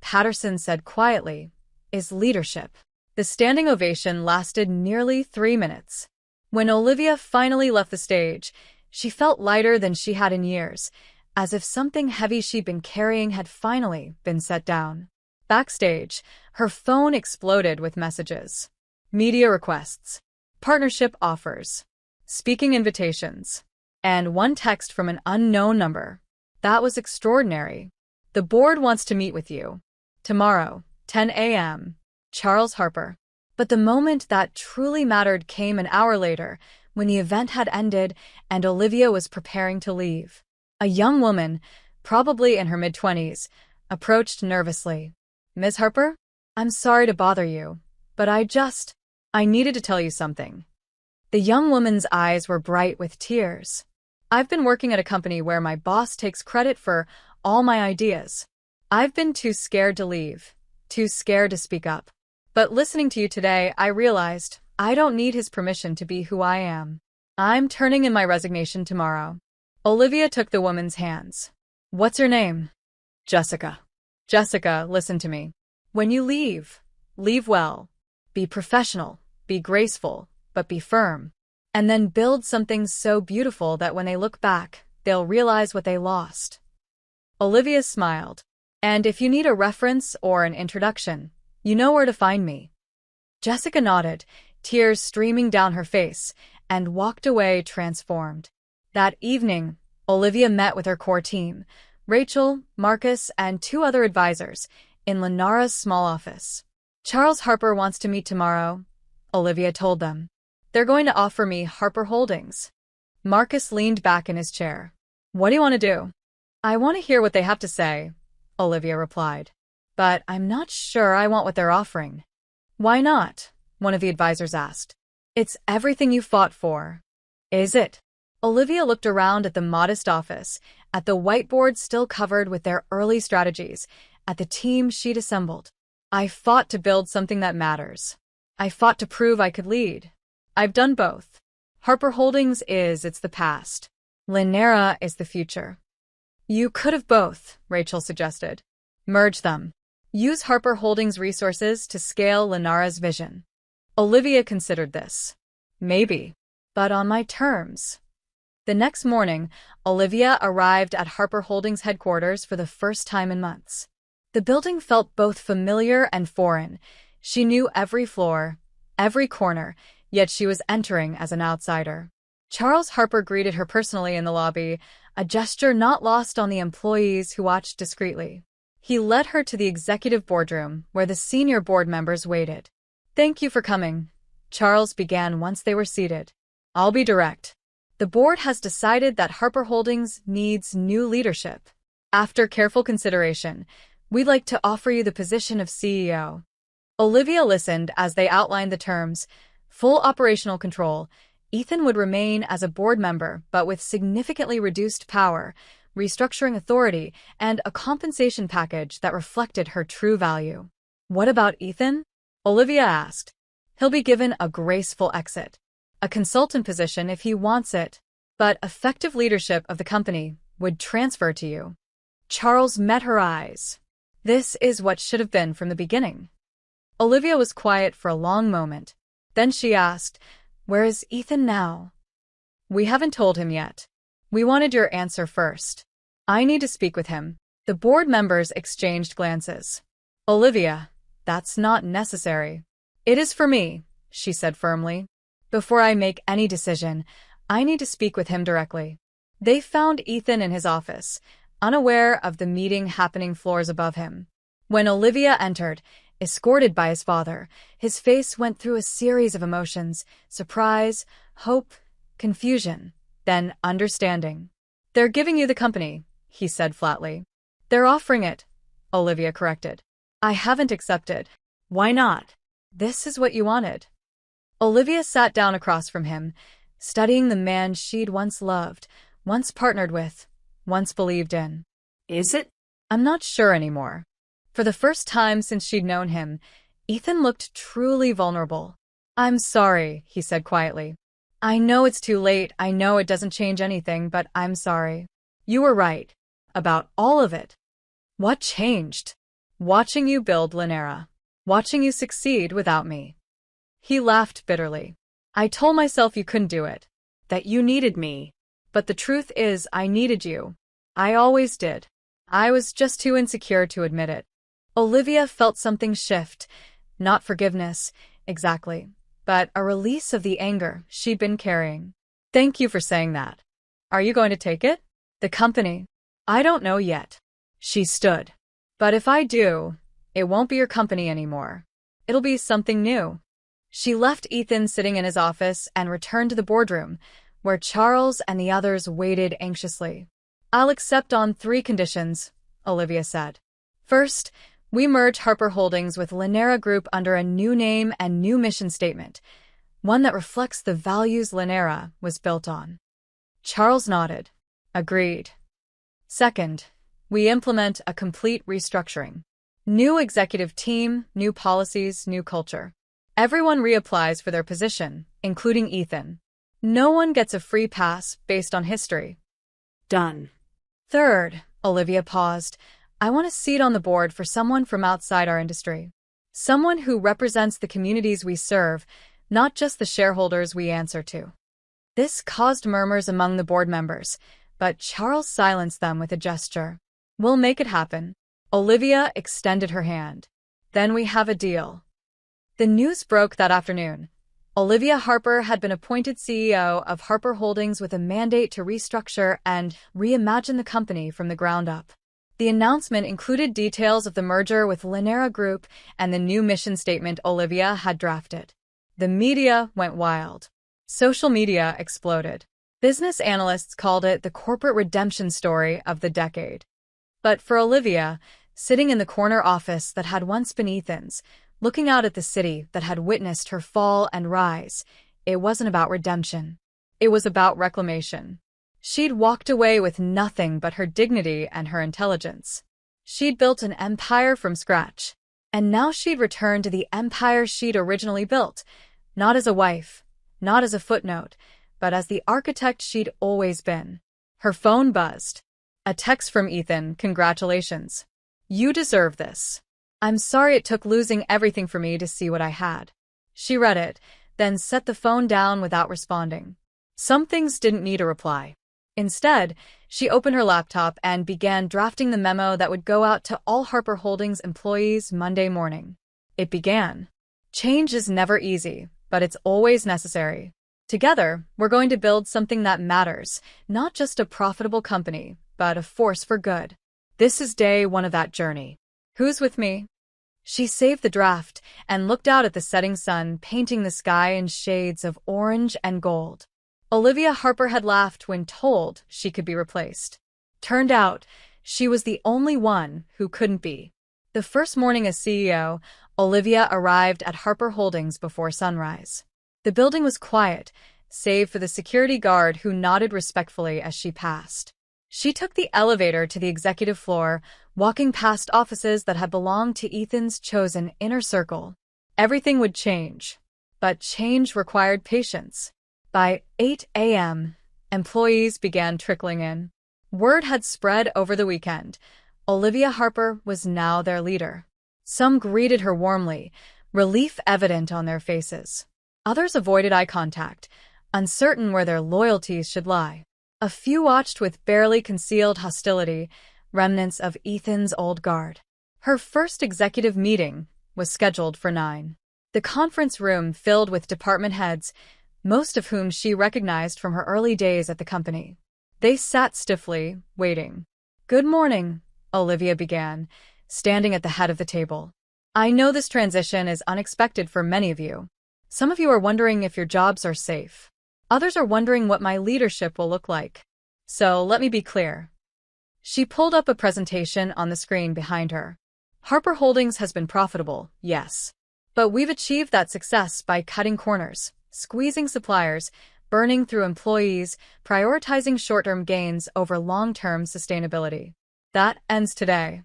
[SPEAKER 1] Patterson said quietly, is leadership. The standing ovation lasted nearly 3 minutes. When Olivia finally left the stage, she felt lighter than she had in years, as if something heavy she'd been carrying had finally been set down. Backstage, her phone exploded with messages. Media requests, partnership offers, speaking invitations, and one text from an unknown number. That was extraordinary. The board wants to meet with you. Tomorrow, 10 a.m. Charles Harper. But the moment that truly mattered came an hour later, when the event had ended and Olivia was preparing to leave. A young woman, probably in her mid-20s, approached nervously. Ms. Harper? I'm sorry to bother you, but I needed to tell you something. The young woman's eyes were bright with tears. I've been working at a company where my boss takes credit for all my ideas. I've been too scared to leave, too scared to speak up. But listening to you today, I realized I don't need his permission to be who I am. I'm turning in my resignation tomorrow. Olivia took the woman's hands. What's your name? Jessica. Jessica, listen to me. When you leave, leave well. Be professional, be graceful, but be firm. And then build something so beautiful that when they look back, they'll realize what they lost. Olivia smiled. And if you need a reference or an introduction, you know where to find me. Jessica nodded, tears streaming down her face, and walked away transformed. That evening, Olivia met with her core team, Rachel, Marcus, and 2 other advisors, in Lynera's small office. Charles Harper wants to meet tomorrow, Olivia told them. They're going to offer me Harper Holdings. Marcus leaned back in his chair. What do you want to do? I want to hear what they have to say, Olivia replied. But I'm not sure I want what they're offering. Why not? One of the advisors asked. It's everything you fought for. Is it? Olivia looked around at the modest office, at the whiteboard still covered with their early strategies, at the team she'd assembled. I fought to build something that matters. I fought to prove I could lead. I've done both. Harper Holdings it's the past. Lynera is the future. You could have both, Rachel suggested. Merge them. Use Harper Holdings resources to scale Lynera's vision. Olivia considered this. Maybe, but on my terms. The next morning, Olivia arrived at Harper Holdings headquarters for the first time in months. The building felt both familiar and foreign. She knew every floor, every corner, yet she was entering as an outsider. Charles Harper greeted her personally in the lobby, a gesture not lost on the employees who watched discreetly. He led her to the executive boardroom, where the senior board members waited. Thank you for coming, Charles began once they were seated. I'll be direct. The board has decided that Harper Holdings needs new leadership. After careful consideration, we'd like to offer you the position of CEO. Olivia listened as they outlined the terms. Full operational control. Ethan would remain as a board member, but with significantly reduced power, restructuring authority, and a compensation package that reflected her true value. What about Ethan? Olivia asked. He'll be given a graceful exit. A consultant position if he wants it, but effective leadership of the company would transfer to you. Charles met her eyes. This is what should have been from the beginning. Olivia was quiet for a long moment. Then she asked, Where is Ethan now? We haven't told him yet. We wanted your answer first. I need to speak with him. The board members exchanged glances. Olivia, that's not necessary. It is for me, she said firmly. Before I make any decision, I need to speak with him directly. They found Ethan in his office, unaware of the meeting happening floors above him. When Olivia entered, escorted by his father, his face went through a series of emotions: surprise, hope, confusion, then understanding. They're giving you the company, he said flatly. They're offering it, Olivia corrected. I haven't accepted. Why not? This is what you wanted. Olivia sat down across from him, studying the man she'd once loved, once partnered with, once believed in.
[SPEAKER 2] Is it?
[SPEAKER 1] I'm not sure anymore. For the first time since she'd known him, Ethan looked truly vulnerable. I'm sorry, he said quietly. I know it's too late, I know it doesn't change anything, but I'm sorry. You were right. About all of it. What changed? Watching you build Lynera. Watching you succeed without me. He laughed bitterly. I told myself you couldn't do it. That you needed me. But the truth is, I needed you. I always did. I was just too insecure to admit it. Olivia felt something shift. Not forgiveness, exactly, but a release of the anger she'd been carrying. Thank you for saying that. Are you going to take it? The company? I don't know yet. She stood. But if I do, it won't be your company anymore. It'll be something new. She left Ethan sitting in his office and returned to the boardroom, where Charles and the others waited anxiously. I'll accept on 3 conditions, Olivia said. First, we merge Harper Holdings with Lynera Group under a new name and new mission statement, one that reflects the values Lynera was built on. Charles nodded. Agreed. Second, we implement a complete restructuring. New executive team, new policies, new culture. Everyone reapplies for their position, including Ethan. No one gets a free pass based on history.
[SPEAKER 2] Done.
[SPEAKER 1] Third, Olivia paused. I want a seat on the board for someone from outside our industry. Someone who represents the communities we serve, not just the shareholders we answer to. This caused murmurs among the board members, but Charles silenced them with a gesture. We'll make it happen. Olivia extended her hand. Then we have a deal. The news broke that afternoon. Olivia Harper had been appointed CEO of Harper Holdings with a mandate to restructure and reimagine the company from the ground up. The announcement included details of the merger with Lynera Group and the new mission statement Olivia had drafted. The media went wild. Social media exploded. Business analysts called it the corporate redemption story of the decade. But for Olivia, sitting in the corner office that had once been Ethan's, looking out at the city that had witnessed her fall and rise. It wasn't about redemption. It was about reclamation. She'd walked away with nothing but her dignity and her intelligence. She'd built an empire from scratch. And now she'd returned to the empire she'd originally built, not as a wife, not as a footnote, but as the architect she'd always been. Her phone buzzed. A text from Ethan, "Congratulations. You deserve this. I'm sorry it took losing everything for me to see what I had." She read it, then set the phone down without responding. Some things didn't need a reply. Instead, she opened her laptop and began drafting the memo that would go out to all Harper Holdings employees Monday morning. It began. "Change is never easy, but it's always necessary. Together, we're going to build something that matters, not just a profitable company, but a force for good. This is day one of that journey. Who's with me?" She saved the draft and looked out at the setting sun, painting the sky in shades of orange and gold. Olivia Harper had laughed when told she could be replaced. Turned out, she was the only one who couldn't be. The first morning as CEO, Olivia arrived at Harper Holdings before sunrise. The building was quiet, save for the security guard who nodded respectfully as she passed. She took the elevator to the executive floor, walking past offices that had belonged to Ethan's chosen inner circle. Everything would change, but change required patience. By 8 a.m., employees began trickling in. Word had spread over the weekend. Olivia Harper was now their leader. Some greeted her warmly, relief evident on their faces. Others avoided eye contact, uncertain where their loyalties should lie. A few watched with barely concealed hostility, remnants of Ethan's old guard. Her first executive meeting was scheduled for 9. The conference room filled with department heads, most of whom she recognized from her early days at the company. They sat stiffly, waiting. "Good morning," Olivia began, standing at the head of the table. "I know this transition is unexpected for many of you. Some of you are wondering if your jobs are safe. Others are wondering what my leadership will look like. So let me be clear." She pulled up a presentation on the screen behind her. "Harper Holdings has been profitable, yes. But we've achieved that success by cutting corners, squeezing suppliers, burning through employees, prioritizing short-term gains over long-term sustainability. That ends today."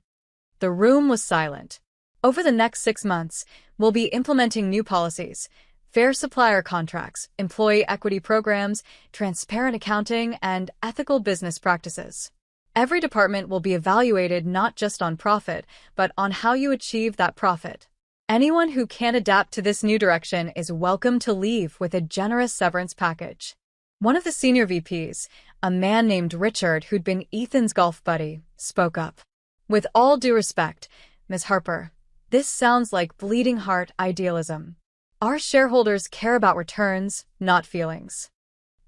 [SPEAKER 1] The room was silent. "Over the next 6 months, we'll be implementing new policies, fair supplier contracts, employee equity programs, transparent accounting, and ethical business practices. Every department will be evaluated not just on profit, but on how you achieve that profit. Anyone who can't adapt to this new direction is welcome to leave with a generous severance package." One of the senior VPs, a man named Richard who'd been Ethan's golf buddy, spoke up. "With all due respect, Ms. Harper, this sounds like bleeding heart idealism. Our shareholders care about returns, not feelings."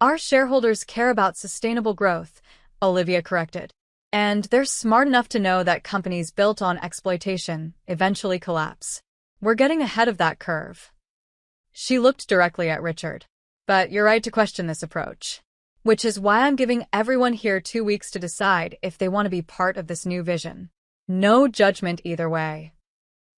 [SPEAKER 1] "Our shareholders care about sustainable growth," Olivia corrected. "And they're smart enough to know that companies built on exploitation eventually collapse. We're getting ahead of that curve." She looked directly at Richard. "But you're right to question this approach. Which is why I'm giving everyone here 2 weeks to decide if they want to be part of this new vision. No judgment either way."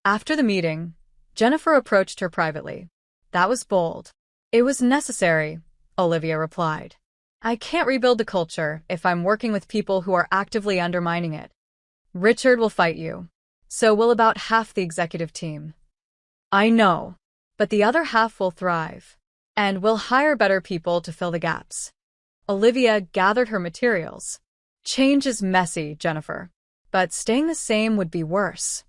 [SPEAKER 1] After the meeting, Jennifer approached her privately. "That was bold." "It was necessary," Olivia replied. "I can't rebuild the culture if I'm working with people who are actively undermining it. Richard will fight you. So will about half the executive team. I know, but the other half will thrive. And we'll hire better people to fill the gaps." Olivia gathered her materials. "Change is messy, Jennifer. But staying the same would be worse."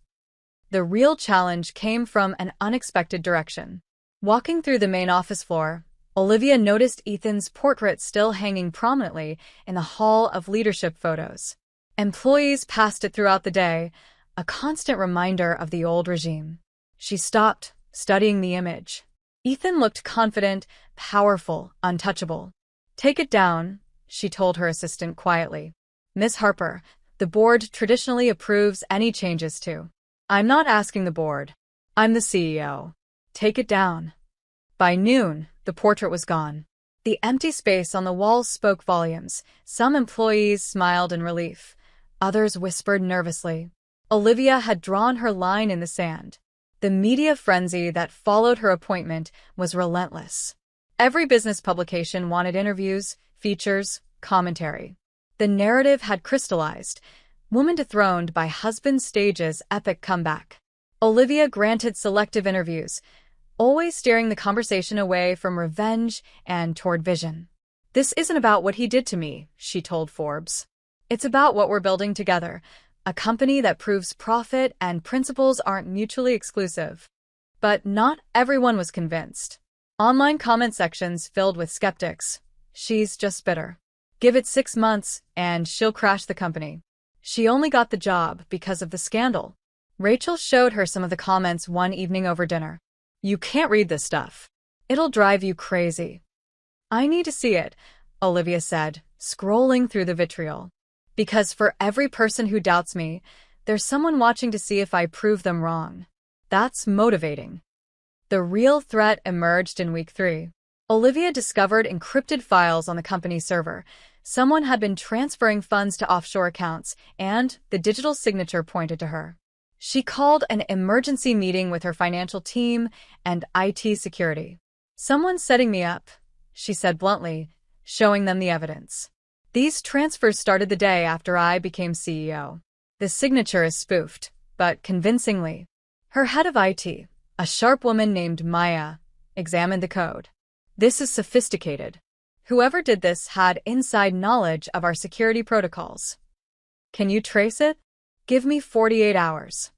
[SPEAKER 1] The real challenge came from an unexpected direction. Walking through the main office floor, Olivia noticed Ethan's portrait still hanging prominently in the hall of leadership photos. Employees passed it throughout the day, a constant reminder of the old regime. She stopped, studying the image. Ethan looked confident, powerful, untouchable. "Take it down," she told her assistant quietly. "Miss Harper, the board traditionally approves any changes to." "I'm not asking the board. I'm the CEO. Take it down." By noon, the portrait was gone. The empty space on the walls spoke volumes. Some employees smiled in relief. Others whispered nervously. Olivia had drawn her line in the sand. The media frenzy that followed her appointment was relentless. Every business publication wanted interviews, features, commentary. The narrative had crystallized. Woman dethroned by husband stages epic comeback. Olivia granted selective interviews, always steering the conversation away from revenge and toward vision. "This isn't about what he did to me," she told Forbes. "It's about what we're building together, a company that proves profit and principles aren't mutually exclusive." But not everyone was convinced. Online comment sections filled with skeptics. "She's just bitter. Give it 6 months, and she'll crash the company. She only got the job because of the scandal." Rachel showed her some of the comments one evening over dinner. "You can't read this stuff. It'll drive you crazy." "I need to see it," Olivia said, scrolling through the vitriol. "Because for every person who doubts me, there's someone watching to see if I prove them wrong. That's motivating." The real threat emerged in week 3. Olivia discovered encrypted files on the company's server. Someone had been transferring funds to offshore accounts, and the digital signature pointed to her. She called an emergency meeting with her financial team and IT security. "Someone's setting me up," she said bluntly, showing them the evidence. "These transfers started the day after I became CEO. The signature is spoofed, but convincingly." Her head of IT, a sharp woman named Maya, examined the code. "This is sophisticated. Whoever did this had inside knowledge of our security protocols. Can you trace it? Give me 48 hours."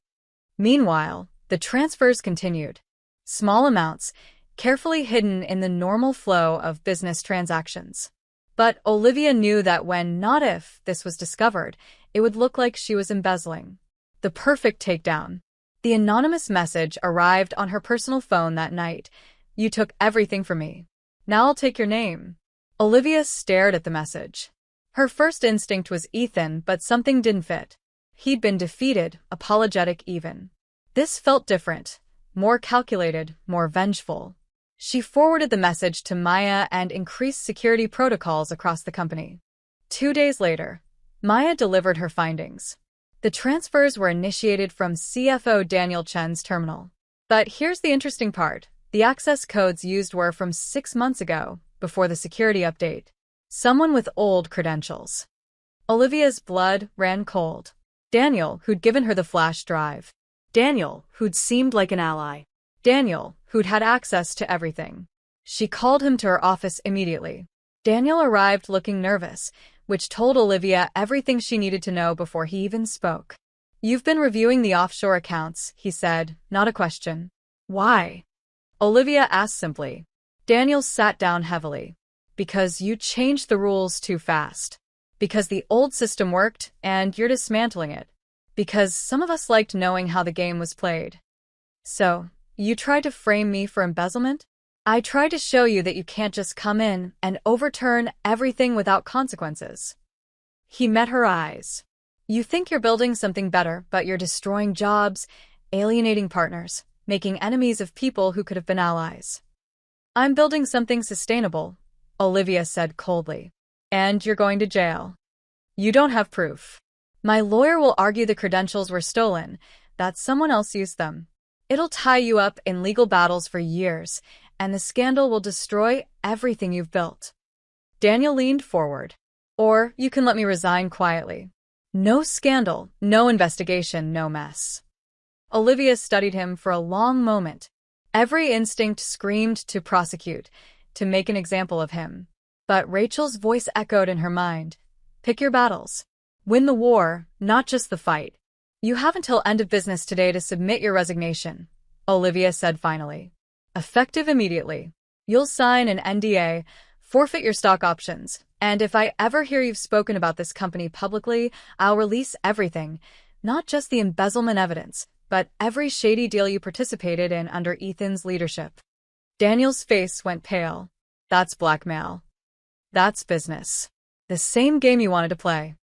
[SPEAKER 1] Meanwhile, the transfers continued. Small amounts, carefully hidden in the normal flow of business transactions. But Olivia knew that when, not if, this was discovered, it would look like she was embezzling. The perfect takedown. The anonymous message arrived on her personal phone that night. "You took everything from me. Now I'll take your name." Olivia stared at the message. Her first instinct was Ethan, but something didn't fit. He'd been defeated, apologetic even. This felt different, more calculated, more vengeful. She forwarded the message to Maya and increased security protocols across the company. 2 days later, Maya delivered her findings. The transfers were initiated from CFO Daniel Chen's terminal. But here's the interesting part. The access codes used were from 6 months ago, before the security update. Someone with old credentials. Olivia's blood ran cold. Daniel, who'd given her the flash drive. Daniel, who'd seemed like an ally. Daniel, who'd had access to everything. She called him to her office immediately. Daniel arrived looking nervous, which told Olivia everything she needed to know before he even spoke. "You've been reviewing the offshore accounts," he said, not a question. "Why?" Olivia asked simply. Daniel sat down heavily. "Because you changed the rules too fast. Because the old system worked, and you're dismantling it. Because some of us liked knowing how the game was played. So, you tried to frame me for embezzlement? I tried to show you that you can't just come in and overturn everything without consequences." He met her eyes. "You think you're building something better, but you're destroying jobs, alienating partners, making enemies of people who could have been allies." "I'm building something sustainable," Olivia said coldly. "And you're going to jail. You don't have proof. My lawyer will argue the credentials were stolen, that someone else used them. It'll tie you up in legal battles for years, and the scandal will destroy everything you've built." Daniel leaned forward. "Or you can let me resign quietly. No scandal, no investigation, no mess." Olivia studied him for a long moment. Every instinct screamed to prosecute, to make an example of him. But Rachel's voice echoed in her mind. "Pick your battles. Win the war, not just the fight." "You have until end of business today to submit your resignation," Olivia said finally. "Effective immediately. You'll sign an NDA, forfeit your stock options, and if I ever hear you've spoken about this company publicly, I'll release everything, not just the embezzlement evidence, but every shady deal you participated in under Ethan's leadership." Daniel's face went pale. "That's blackmail. That's business. The same game you wanted to play."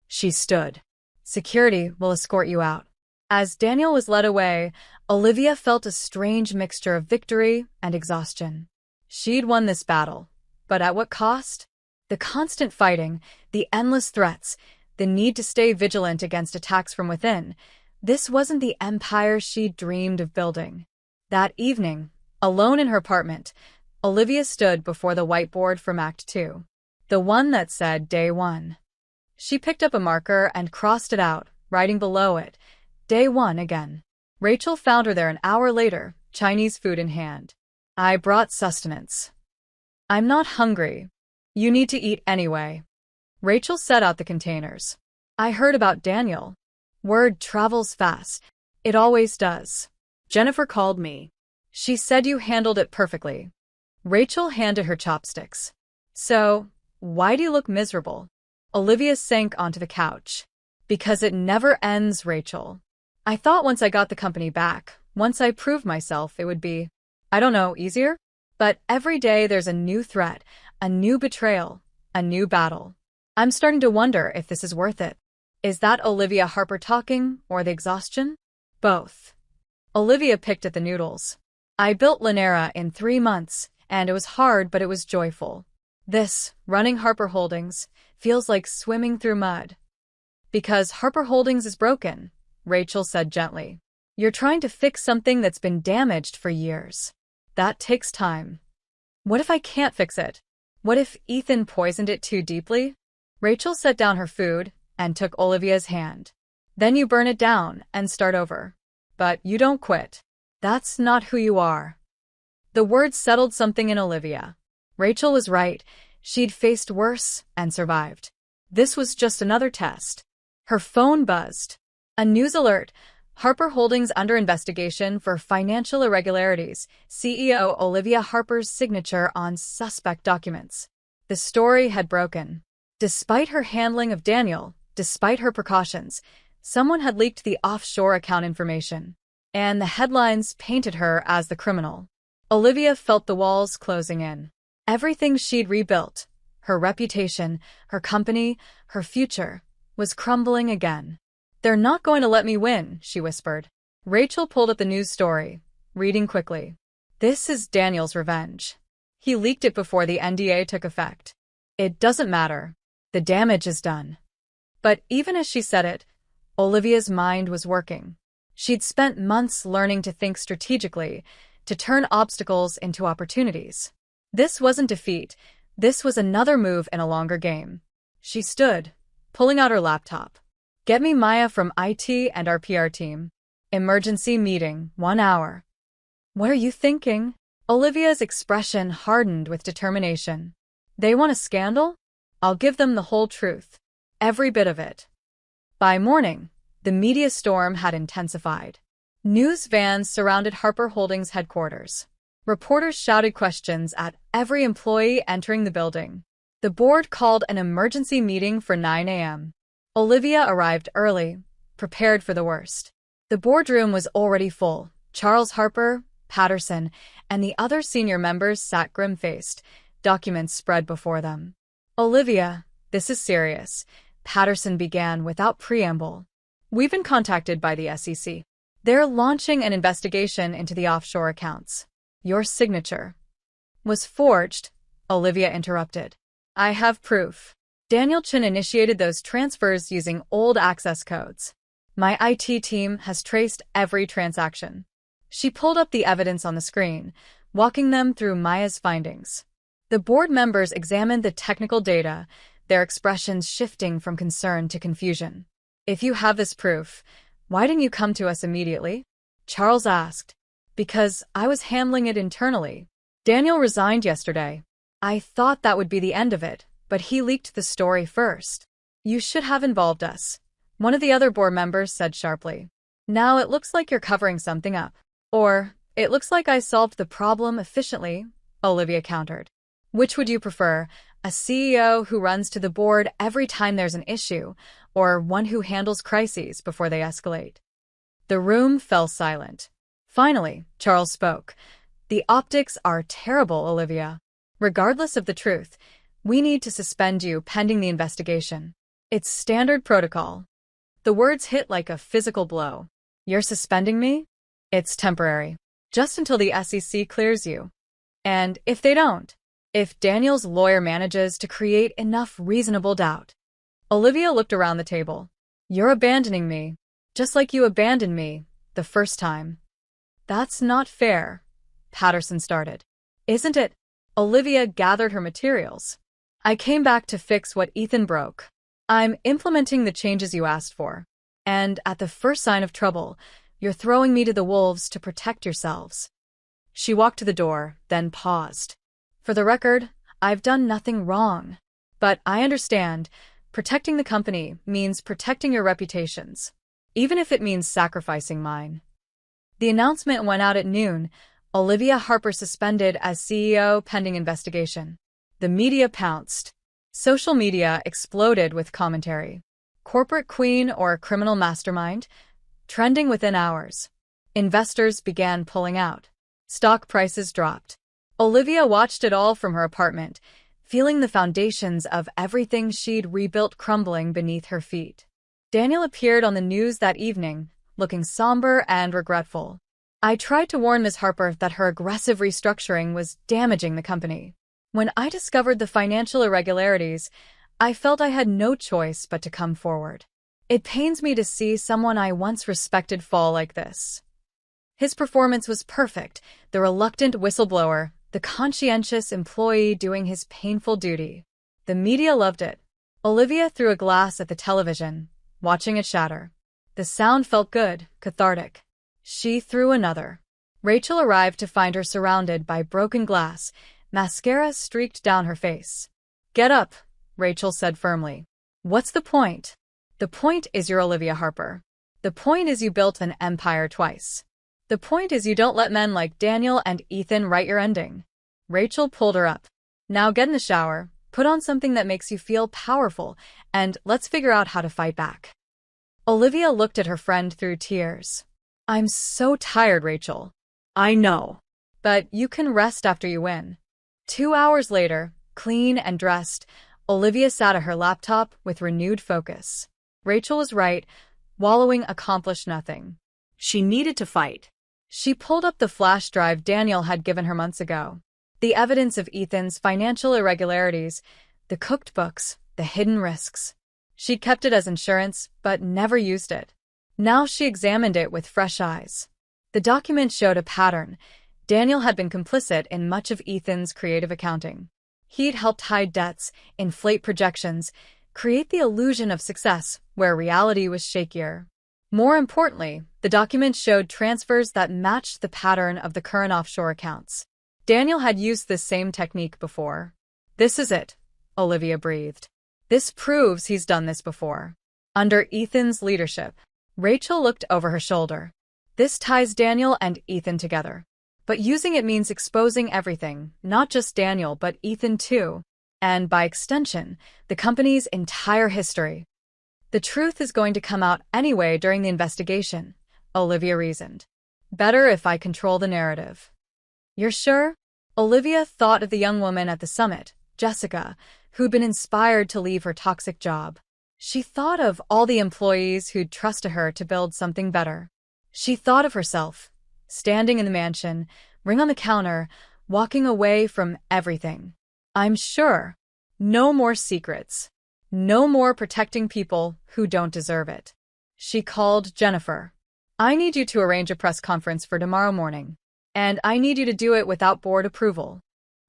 [SPEAKER 1] She stood. "Security will escort you out." As Daniel was led away, Olivia felt a strange mixture of victory and exhaustion. She'd won this battle, but at what cost? The constant fighting, the endless threats, the need to stay vigilant against attacks from within. This wasn't the empire she dreamed of building. That evening, alone in her apartment, Olivia stood before the whiteboard from Act 2. The one that said Day 1. She picked up a marker and crossed it out, writing below it, Day 1 again. Rachel found her there an hour later, Chinese food in hand. I brought sustenance. I'm not hungry. You need to eat anyway. Rachel set out the containers. I heard about Daniel. Word travels fast. It always does.
[SPEAKER 2] Jennifer called me.
[SPEAKER 1] She said you handled it perfectly. Rachel handed her chopsticks. So, why do you look miserable? Olivia sank onto the couch. Because it never ends, Rachel. I thought once I got the company back, once I proved myself, it would be, I don't know, easier? But every day there's a new threat, a new betrayal, a new battle. I'm starting to wonder if this is worth it. Is that Olivia Harper talking, or the exhaustion? Both. Olivia picked at the noodles. I built Lanera in 3 months, and it was hard, but it was joyful. This, running Harper Holdings, feels like swimming through mud. Because Harper Holdings is broken, Rachel said gently. You're trying to fix something that's been damaged for years. That takes time. What if I can't fix it? What if Ethan poisoned it too deeply? Rachel set down her food and took Olivia's hand. Then you burn it down and start over. But you don't quit. That's not who you are. The words settled something in Olivia. Rachel was right. She'd faced worse and survived. This was just another test. Her phone buzzed. A news alert. Harper Holdings under investigation for financial irregularities. CEO Olivia Harper's signature on suspect documents. The story had broken. Despite her handling of Daniel, despite her precautions, someone had leaked the offshore account information. And the headlines painted her as the criminal. Olivia felt the walls closing in. Everything she'd rebuilt, her reputation, her company, her future, was crumbling again. They're not going to let me win, she whispered. Rachel pulled up the news story, reading quickly. This is Daniel's revenge. He leaked it before the NDA took effect. It doesn't matter. The damage is done. But even as she said it, Olivia's mind was working. She'd spent months learning to think strategically, to turn obstacles into opportunities. This wasn't defeat. This was another move in a longer game. She stood, pulling out her laptop. Get me Maya from IT and our PR team. Emergency meeting, 1 hour. What are you thinking? Olivia's expression hardened with determination. They want a scandal? I'll give them the whole truth. Every bit of it. By morning, the media storm had intensified. News vans surrounded Harper Holdings headquarters. Reporters shouted questions at every employee entering the building. The board called an emergency meeting for 9 a.m. Olivia arrived early, prepared for the worst. The boardroom was already full. Charles Harper, Patterson, and the other senior members sat grim-faced, documents spread before them. Olivia, this is serious, Patterson began without preamble. We've been contacted by the SEC. They're launching an investigation into the offshore accounts. Your signature was forged, Olivia interrupted. I have proof. Daniel Chin initiated those transfers using old access codes. My IT team has traced every transaction. She pulled up the evidence on the screen, walking them through Maya's findings. The board members examined the technical data, their expressions shifting from concern to confusion. If you have this proof, why didn't you come to us immediately? Charles asked. Because I was handling it internally. Daniel resigned yesterday. I thought that would be the end of it, but he leaked the story first. You should have involved us, one of the other board members said sharply. Now it looks like you're covering something up. Or, it looks like I solved the problem efficiently, Olivia countered. Which would you prefer, a CEO who runs to the board every time there's an issue, or one who handles crises before they escalate? The room fell silent. Finally, Charles spoke. The optics are terrible, Olivia. Regardless of the truth, we need to suspend you pending the investigation. It's standard protocol. The words hit like a physical blow. You're suspending me? It's temporary. Just until the SEC clears you. And if they don't, if Daniel's lawyer manages to create enough reasonable doubt. Olivia looked around the table. You're abandoning me. Just like you abandoned me the first time. That's not fair, Patterson started. Isn't it? Olivia gathered her materials. I came back to fix what Ethan broke. I'm implementing the changes you asked for. And at the first sign of trouble, you're throwing me to the wolves to protect yourselves. She walked to the door, then paused. For the record, I've done nothing wrong. But I understand, protecting the company means protecting your reputations, even if it means sacrificing mine. The announcement went out at noon. Olivia Harper suspended as CEO pending investigation. The media pounced. Social media exploded with commentary. Corporate queen or criminal mastermind? Trending within hours. Investors began pulling out. Stock prices dropped. Olivia watched it all from her apartment, feeling the foundations of everything she'd rebuilt crumbling beneath her feet. Daniel appeared on the news that evening, looking somber and regretful. I tried to warn Ms. Harper that her aggressive restructuring was damaging the company. When I discovered the financial irregularities, I felt I had no choice but to come forward. It pains me to see someone I once respected fall like this. His performance was perfect, the reluctant whistleblower, the conscientious employee doing his painful duty. The media loved it. Olivia threw a glass at the television, watching it shatter. The sound felt good, cathartic. She threw another. Rachel arrived to find her surrounded by broken glass. Mascara streaked down her face. Get up, Rachel said firmly. What's the point? The point is you're Olivia Harper. The point is you built an empire twice. The point is you don't let men like Daniel and Ethan write your ending. Rachel pulled her up. Now get in the shower, put on something that makes you feel powerful, and let's figure out how to fight back. Olivia looked at her friend through tears. I'm so tired, Rachel.
[SPEAKER 2] I know.
[SPEAKER 1] But you can rest after you win. 2 hours later, clean and dressed, Olivia sat at her laptop with renewed focus. Rachel was right. Wallowing accomplished nothing.
[SPEAKER 2] She needed to fight.
[SPEAKER 1] She pulled up the flash drive Daniel had given her months ago. The evidence of Ethan's financial irregularities, the cooked books, the hidden risks. She'd kept it as insurance, but never used it. Now she examined it with fresh eyes. The document showed a pattern. Daniel had been complicit in much of Ethan's creative accounting. He'd helped hide debts, inflate projections, create the illusion of success where reality was shakier. More importantly, the document showed transfers that matched the pattern of the current offshore accounts. Daniel had used this same technique before. This is it, Olivia breathed. This proves he's done this before. Under Ethan's leadership. Rachel looked over her shoulder. This ties Daniel and Ethan together. But using it means exposing everything, not just Daniel but Ethan too. And by extension, the company's entire history. The truth is going to come out anyway during the investigation, Olivia reasoned. Better if I control the narrative. You're sure? Olivia thought of the young woman at the summit, Jessica, who'd been inspired to leave her toxic job. She thought of all the employees who'd trusted her to build something better. She thought of herself, standing in the mansion, ring on the counter, walking away from everything. I'm sure. No more secrets. No more protecting people who don't deserve it. She called Jennifer. I need you to arrange a press conference for tomorrow morning. And I need you to do it without board approval.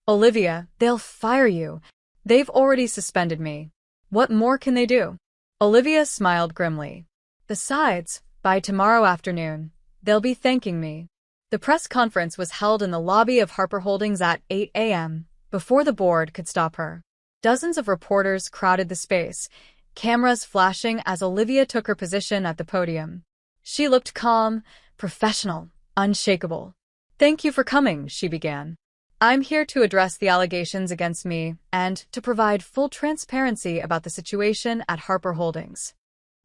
[SPEAKER 1] Olivia, they'll fire you. They've already suspended me. What more can they do? Olivia smiled grimly. Besides, by tomorrow afternoon, they'll be thanking me. The press conference was held in the lobby of Harper Holdings at 8 a.m., before the board could stop her. Dozens of reporters crowded the space, cameras flashing as Olivia took her position at the podium. She looked calm, professional, unshakable. Thank you for coming, she began. I'm here to address the allegations against me and to provide full transparency about the situation at Harper Holdings.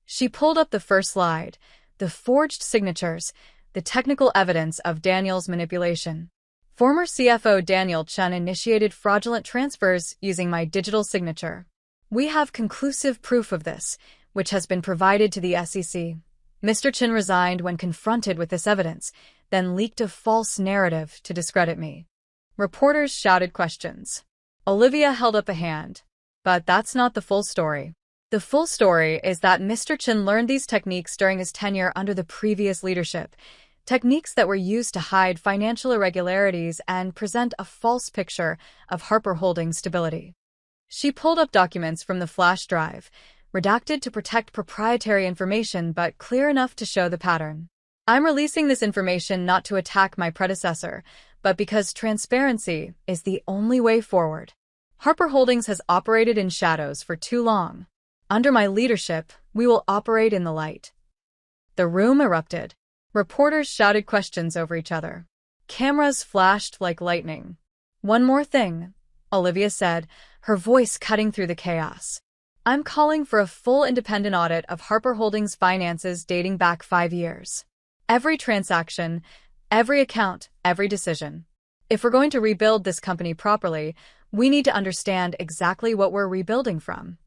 [SPEAKER 1] She pulled up the first slide, the forged signatures, the technical evidence of Daniel's manipulation. Former CFO Daniel Chen initiated fraudulent transfers using my digital signature. We have conclusive proof of this, which has been provided to the SEC. Mr. Chen resigned when confronted with this evidence, then leaked a false narrative to discredit me. Reporters shouted questions. Olivia held up a hand. But that's not the full story. The full story is that Mr. Chen learned these techniques during his tenure under the previous leadership, techniques that were used to hide financial irregularities and present a false picture of Harper Holdings' stability. She pulled up documents from the flash drive, redacted to protect proprietary information but clear enough to show the pattern. I'm releasing this information not to attack my predecessor, but because transparency is the only way forward. Harper Holdings has operated in shadows for too long. Under my leadership, we will operate in the light. The room erupted. Reporters shouted questions over each other. Cameras flashed like lightning. One more thing, Olivia said, her voice cutting through the chaos. I'm calling for a full independent audit of Harper Holdings' finances dating back 5 years. Every transaction, every account, every decision. If we're going to rebuild this company properly, we need to understand exactly what we're rebuilding from.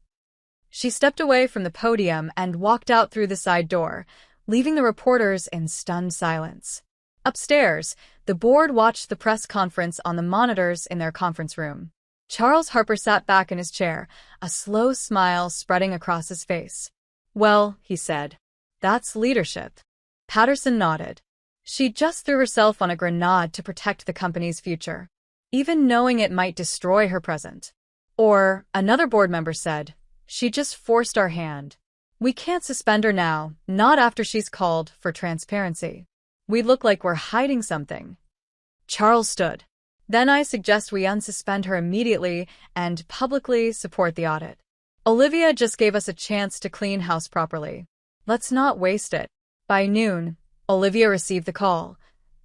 [SPEAKER 1] She stepped away from the podium and walked out through the side door, leaving the reporters in stunned silence. Upstairs, the board watched the press conference on the monitors in their conference room. Charles Harper sat back in his chair, a slow smile spreading across his face. "Well," he said, "that's leadership." Patterson nodded. She just threw herself on a grenade to protect the company's future, even knowing it might destroy her present. Or, another board member said, "She just forced our hand. We can't suspend her now, not after she's called for transparency. We look like we're hiding something." Charles stood. "Then I suggest we unsuspend her immediately and publicly support the audit. Olivia just gave us a chance to clean house properly. Let's not waste it." By noon, Olivia received the call.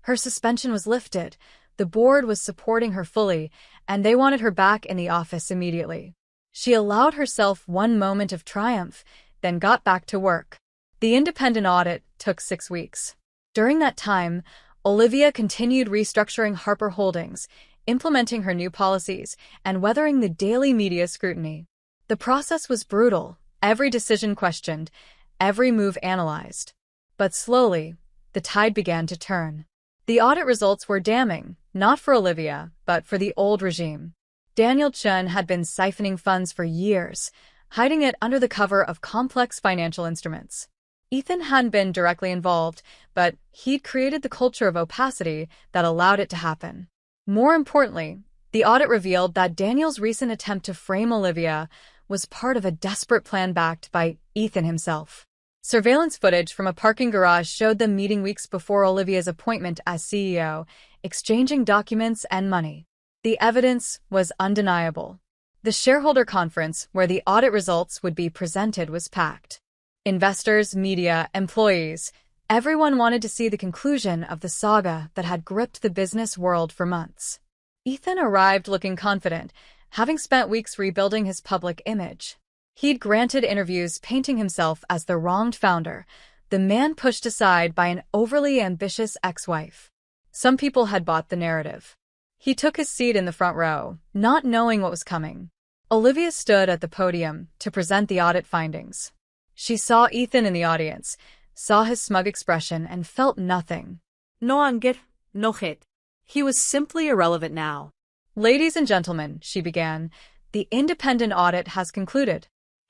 [SPEAKER 1] Her suspension was lifted, the board was supporting her fully, and they wanted her back in the office immediately. She allowed herself one moment of triumph, then got back to work. The independent audit took 6 weeks. During that time, Olivia continued restructuring Harper Holdings, implementing her new policies, and weathering the daily media scrutiny. The process was brutal, every decision questioned, every move analyzed. But slowly, the tide began to turn. The audit results were damning, not for Olivia, but for the old regime. Daniel Chen had been siphoning funds for years, hiding it under the cover of complex financial instruments. Ethan hadn't been directly involved, but he'd created the culture of opacity that allowed it to happen. More importantly, the audit revealed that Daniel's recent attempt to frame Olivia was part of a desperate plan backed by Ethan himself. Surveillance footage from a parking garage showed them meeting weeks before Olivia's appointment as CEO, exchanging documents and money. The evidence was undeniable. The shareholder conference where the audit results would be presented was packed. Investors, media, employees, everyone wanted to see the conclusion of the saga that had gripped the business world for months. Ethan arrived looking confident, having spent weeks rebuilding his public image. He'd granted interviews painting himself as the wronged founder, the man pushed aside by an overly ambitious ex-wife. Some people had bought the narrative. He took his seat in the front row, not knowing what was coming. Olivia stood at the podium to present the audit findings. She saw Ethan in the audience, saw his smug expression, and felt nothing.
[SPEAKER 2] No anger, no hate. He was simply irrelevant now.
[SPEAKER 1] "Ladies and gentlemen," she began, "the independent audit has concluded.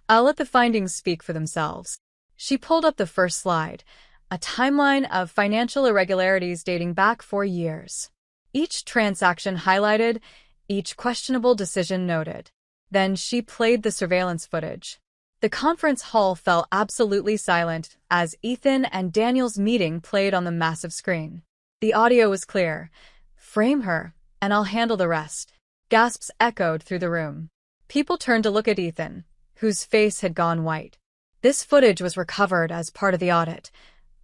[SPEAKER 1] I'll let the findings speak for themselves." She pulled up the first slide, a timeline of financial irregularities dating back 4 years. Each transaction highlighted, each questionable decision noted. Then she played the surveillance footage. The conference hall fell absolutely silent as Ethan and Daniel's meeting played on the massive screen. The audio was clear. "Frame her, and I'll handle the rest." Gasps echoed through the room. People turned to look at Ethan, whose face had gone white. "This footage was recovered as part of the audit,"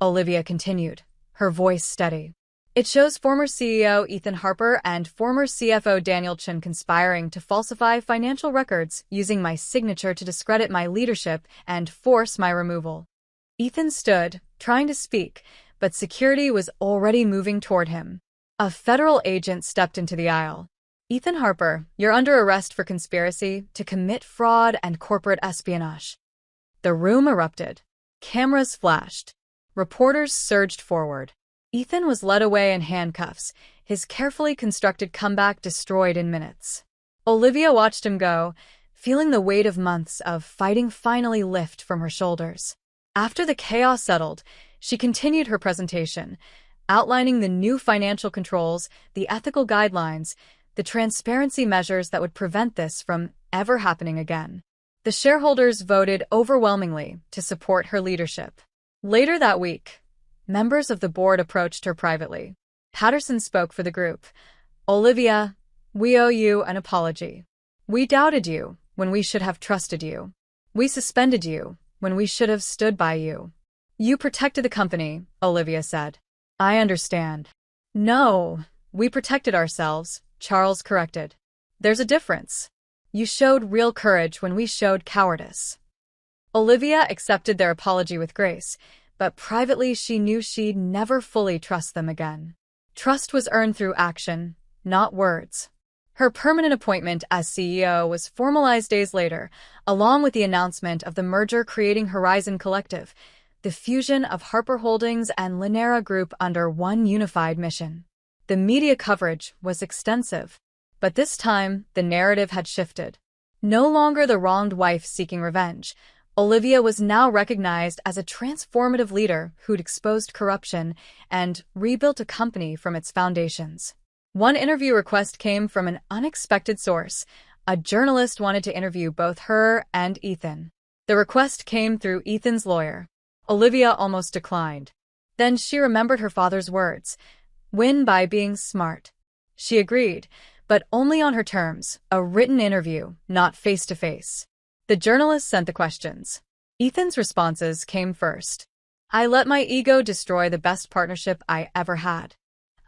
[SPEAKER 1] Olivia continued, her voice steady. "It shows former CEO Ethan Harper and former CFO Daniel Chen conspiring to falsify financial records using my signature to discredit my leadership and force my removal." Ethan stood, trying to speak, but security was already moving toward him. A federal agent stepped into the aisle. "Ethan Harper, you're under arrest for conspiracy to commit fraud and corporate espionage." The room erupted. Cameras flashed. Reporters surged forward. Ethan was led away in handcuffs, his carefully constructed comeback destroyed in minutes. Olivia watched him go, feeling the weight of months of fighting finally lift from her shoulders. After the chaos settled, she continued her presentation, outlining the new financial controls, the ethical guidelines, the transparency measures that would prevent this from ever happening again. The shareholders voted overwhelmingly to support her leadership. Later that week, members of the board approached her privately. Patterson spoke for the group. "Olivia, we owe you an apology. We doubted you when we should have trusted you. We suspended you when we should have stood by you. You protected the company," Olivia said. "I understand." "No, we protected ourselves," Charles corrected. "There's a difference. You showed real courage when we showed cowardice." Olivia accepted their apology with grace, but privately she knew she'd never fully trust them again. Trust was earned through action, not words. Her permanent appointment as CEO was formalized days later, along with the announcement of the merger creating Horizon Collective, the fusion of Harper Holdings and Lynera Group under one unified mission. The media coverage was extensive, but this time the narrative had shifted. No longer the wronged wife seeking revenge, Olivia was now recognized as a transformative leader who'd exposed corruption and rebuilt a company from its foundations. One interview request came from an unexpected source. A journalist wanted to interview both her and Ethan. The request came through Ethan's lawyer. Olivia almost declined. Then she remembered her father's words, "Win by being smart." She agreed, but only on her terms, a written interview, not face-to-face. The journalist sent the questions. Ethan's responses came first. "I let my ego destroy the best partnership I ever had.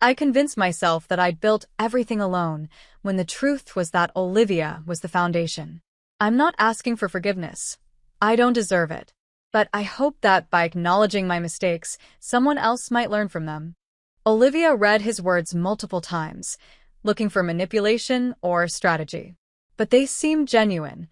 [SPEAKER 1] I convinced myself that I'd built everything alone, when the truth was that Olivia was the foundation. I'm not asking for forgiveness. I don't deserve it. But I hope that by acknowledging my mistakes, someone else might learn from them." Olivia read his words multiple times, looking for manipulation or strategy. But they seemed genuine,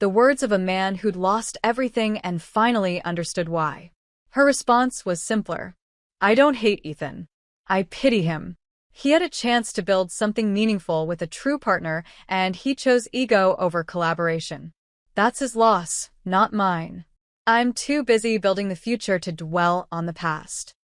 [SPEAKER 1] the words of a man who'd lost everything and finally understood why. Her response was simpler. "I don't hate Ethan. I pity him. He had a chance to build something meaningful with a true partner, and he chose ego over collaboration. That's his loss, not mine. I'm too busy building the future to dwell on the past."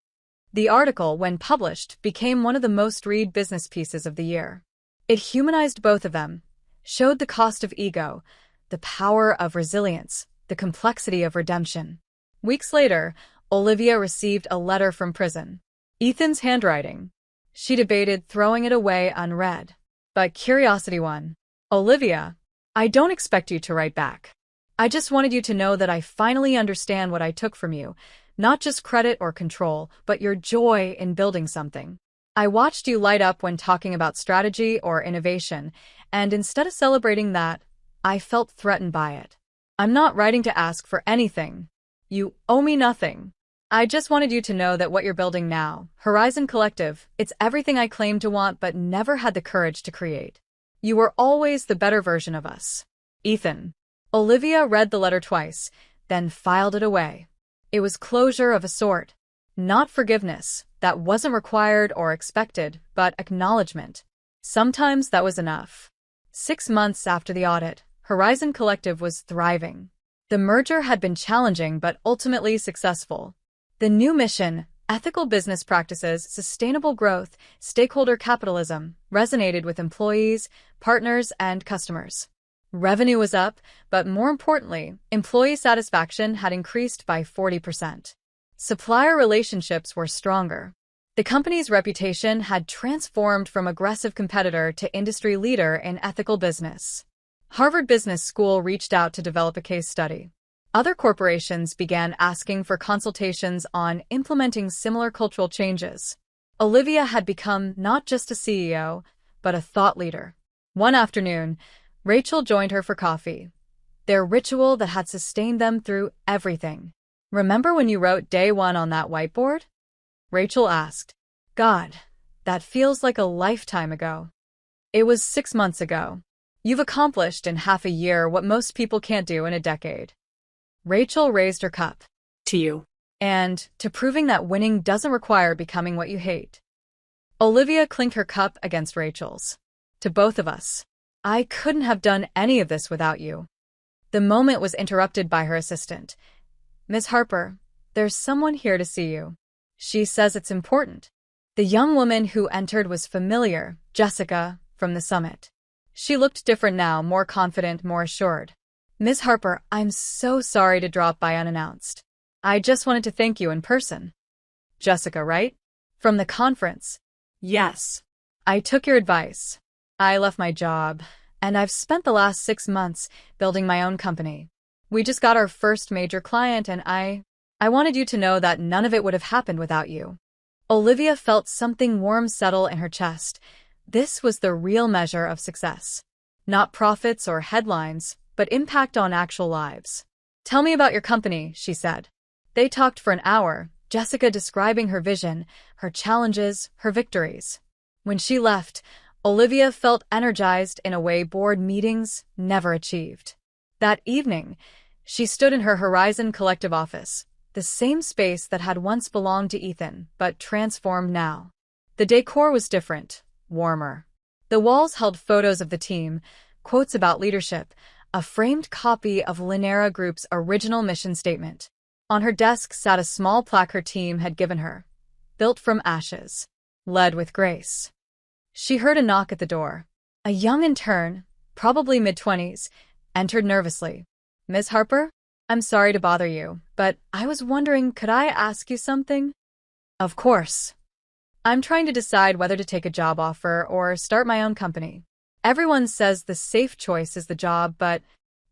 [SPEAKER 1] The article, when published, became one of the most read business pieces of the year. It humanized both of them, showed the cost of ego, the power of resilience, the complexity of redemption. Weeks later, Olivia received a letter from prison. Ethan's handwriting. She debated throwing it away unread. But curiosity won. "Olivia, I don't expect you to write back. I just wanted you to know that I finally understand what I took from you, not just credit or control, but your joy in building something. I watched you light up when talking about strategy or innovation, and instead of celebrating that, I felt threatened by it. I'm not writing to ask for anything. You owe me nothing. I just wanted you to know that what you're building now, Horizon Collective, it's everything I claimed to want but never had the courage to create. You were always the better version of us. Ethan." Olivia read the letter twice, then filed it away. It was closure of a sort. Not forgiveness, that wasn't required or expected, but acknowledgement. Sometimes that was enough. 6 months after the audit, Horizon Collective was thriving. The merger had been challenging but ultimately successful. The new mission, ethical business practices, sustainable growth, stakeholder capitalism, resonated with employees, partners, and customers. Revenue was up, but more importantly, employee satisfaction had increased by 40%. Supplier relationships were stronger. The company's reputation had transformed from aggressive competitor to industry leader in ethical business. Harvard Business School reached out to develop a case study. Other corporations began asking for consultations on implementing similar cultural changes. Olivia had become not just a CEO, but a thought leader. One afternoon, Rachel joined her for coffee, their ritual that had sustained them through everything. "Remember when you wrote day one on that whiteboard?" Rachel asked. "God, that feels like a lifetime ago." "It was 6 months ago. You've accomplished in half a year what most people can't do in a decade." Rachel raised her cup.
[SPEAKER 2] To you.
[SPEAKER 1] "And to proving that winning doesn't require becoming what you hate." Olivia clinked her cup against Rachel's. "To both of us. I couldn't have done any of this without you." The moment was interrupted by her assistant. "Miss Harper, there's someone here to see you. She says it's important." The young woman who entered was familiar, Jessica, from the summit. She looked different now, more confident, more assured. "Miss Harper, I'm so sorry to drop by unannounced. I just wanted to thank you in person." "Jessica, right? From the conference."
[SPEAKER 2] Yes.
[SPEAKER 1] "I took your advice. I left my job, and I've spent the last 6 months building my own company. We just got our first major client, and I wanted you to know that none of it would have happened without you." Olivia felt something warm settle in her chest. This was the real measure of success. Not profits or headlines, but impact on actual lives. "Tell me about your company," she said. They talked for an hour, Jessica describing her vision, her challenges, her victories. When she left, Olivia felt energized in a way board meetings never achieved. That evening, she stood in her Horizon Collective office, the same space that had once belonged to Ethan, but transformed now. The decor was different, warmer. The walls held photos of the team, quotes about leadership, a framed copy of Linera Group's original mission statement. On her desk sat a small plaque her team had given her. "Built from ashes. Led with grace." She heard a knock at the door. A young intern, probably mid-20s, entered nervously. "Ms. Harper? I'm sorry to bother you, but I was wondering, could I ask you something?" "Of course. I'm trying to decide whether to take a job offer or start my own company. Everyone says the safe choice is the job, but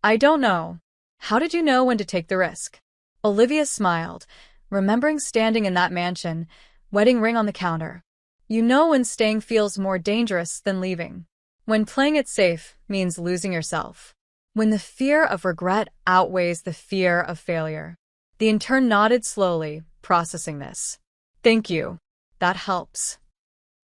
[SPEAKER 1] I don't know. How did you know when to take the risk?" Olivia smiled, remembering standing in that mansion, wedding ring on the counter. You know when staying feels more dangerous than leaving. When playing it safe means losing yourself. When the fear of regret outweighs the fear of failure. The intern nodded slowly, processing this. "Thank you. That helps."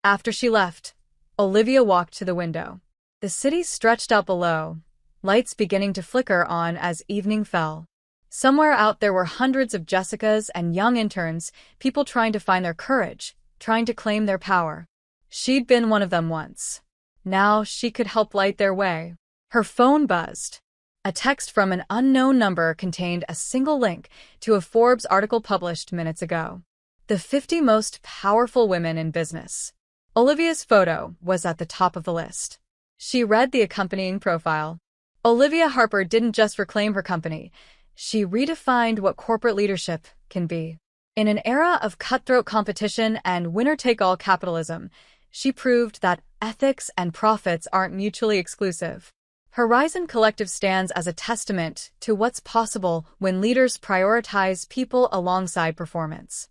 [SPEAKER 1] After she left, Olivia walked to the window. The city stretched out below, lights beginning to flicker on as evening fell. Somewhere out there were hundreds of Jessicas and young interns, people trying to find their courage, trying to claim their power. She'd been one of them once. Now she could help light their way. Her phone buzzed. A text from an unknown number contained a single link to a Forbes article published minutes ago. The 50 most powerful women in business. Olivia's photo was at the top of the list. She read the accompanying profile. Olivia Harper didn't just reclaim her company. She redefined what corporate leadership can be. In an era of cutthroat competition and winner-take-all capitalism, she proved that ethics and profits aren't mutually exclusive. Horizon Collective stands as a testament to what's possible when leaders prioritize people alongside performance.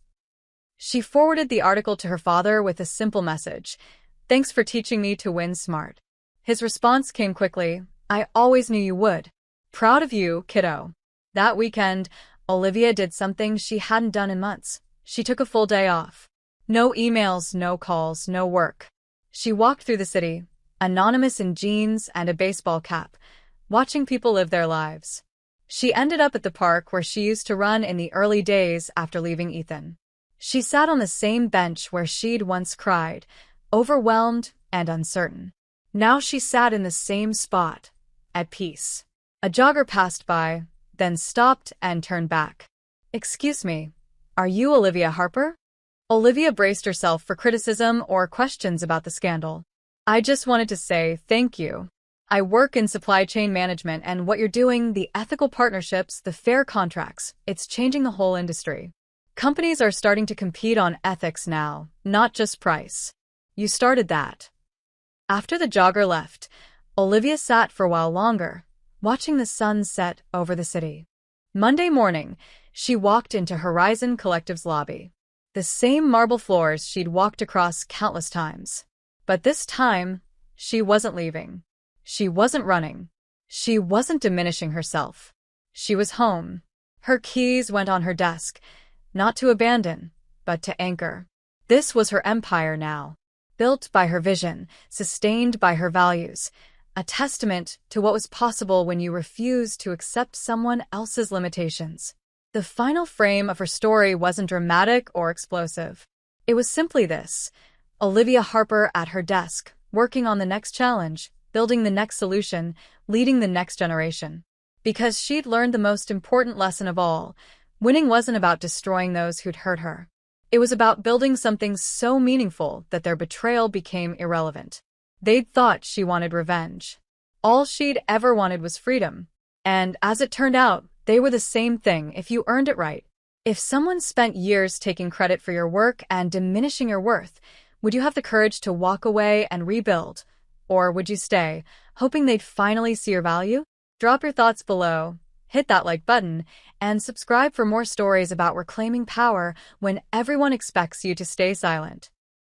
[SPEAKER 1] She forwarded the article to her father with a simple message: "Thanks for teaching me to win smart." His response came quickly: "I always knew you would. Proud of you, kiddo." That weekend, Olivia did something she hadn't done in months. She took a full day off. No emails, no calls, no work. She walked through the city, anonymous in jeans and a baseball cap, watching people live their lives. She ended up at the park where she used to run in the early days after leaving Ethan. She sat on the same bench where she'd once cried, overwhelmed and uncertain. Now she sat in the same spot, at peace. A jogger passed by, then stopped and turned back. "Excuse me, are you Olivia Harper?" Olivia braced herself for criticism or questions about the scandal. "I just wanted to say thank you. I work in supply chain management, and what you're doing, the ethical partnerships, the fair contracts, it's changing the whole industry. Companies are starting to compete on ethics now, not just price. You started that." After the jogger left, Olivia sat for a while longer, watching the sun set over the city. Monday morning, she walked into Horizon Collective's lobby. The same marble floors she'd walked across countless times. But this time, she wasn't leaving. She wasn't running. She wasn't diminishing herself. She was home. Her keys went on her desk, not to abandon, but to anchor. This was her empire now, built by her vision, sustained by her values, a testament to what was possible when you refused to accept someone else's limitations. The final frame of her story wasn't dramatic or explosive. It was simply this: Olivia Harper at her desk, working on the next challenge, building the next solution, leading the next generation. because she'd learned the most important lesson of all. Winning wasn't about destroying those who'd hurt her. It was about building something so meaningful that their betrayal became irrelevant. They'd thought she wanted revenge. All she'd ever wanted was freedom. And as it turned out, they were the same thing if you earned it right. If someone spent years taking credit for your work and diminishing your worth, would you have the courage to walk away and rebuild? Or would you stay, hoping they'd finally see your value? Drop your thoughts below, hit that like button, and subscribe for more stories about reclaiming power when everyone expects you to stay silent.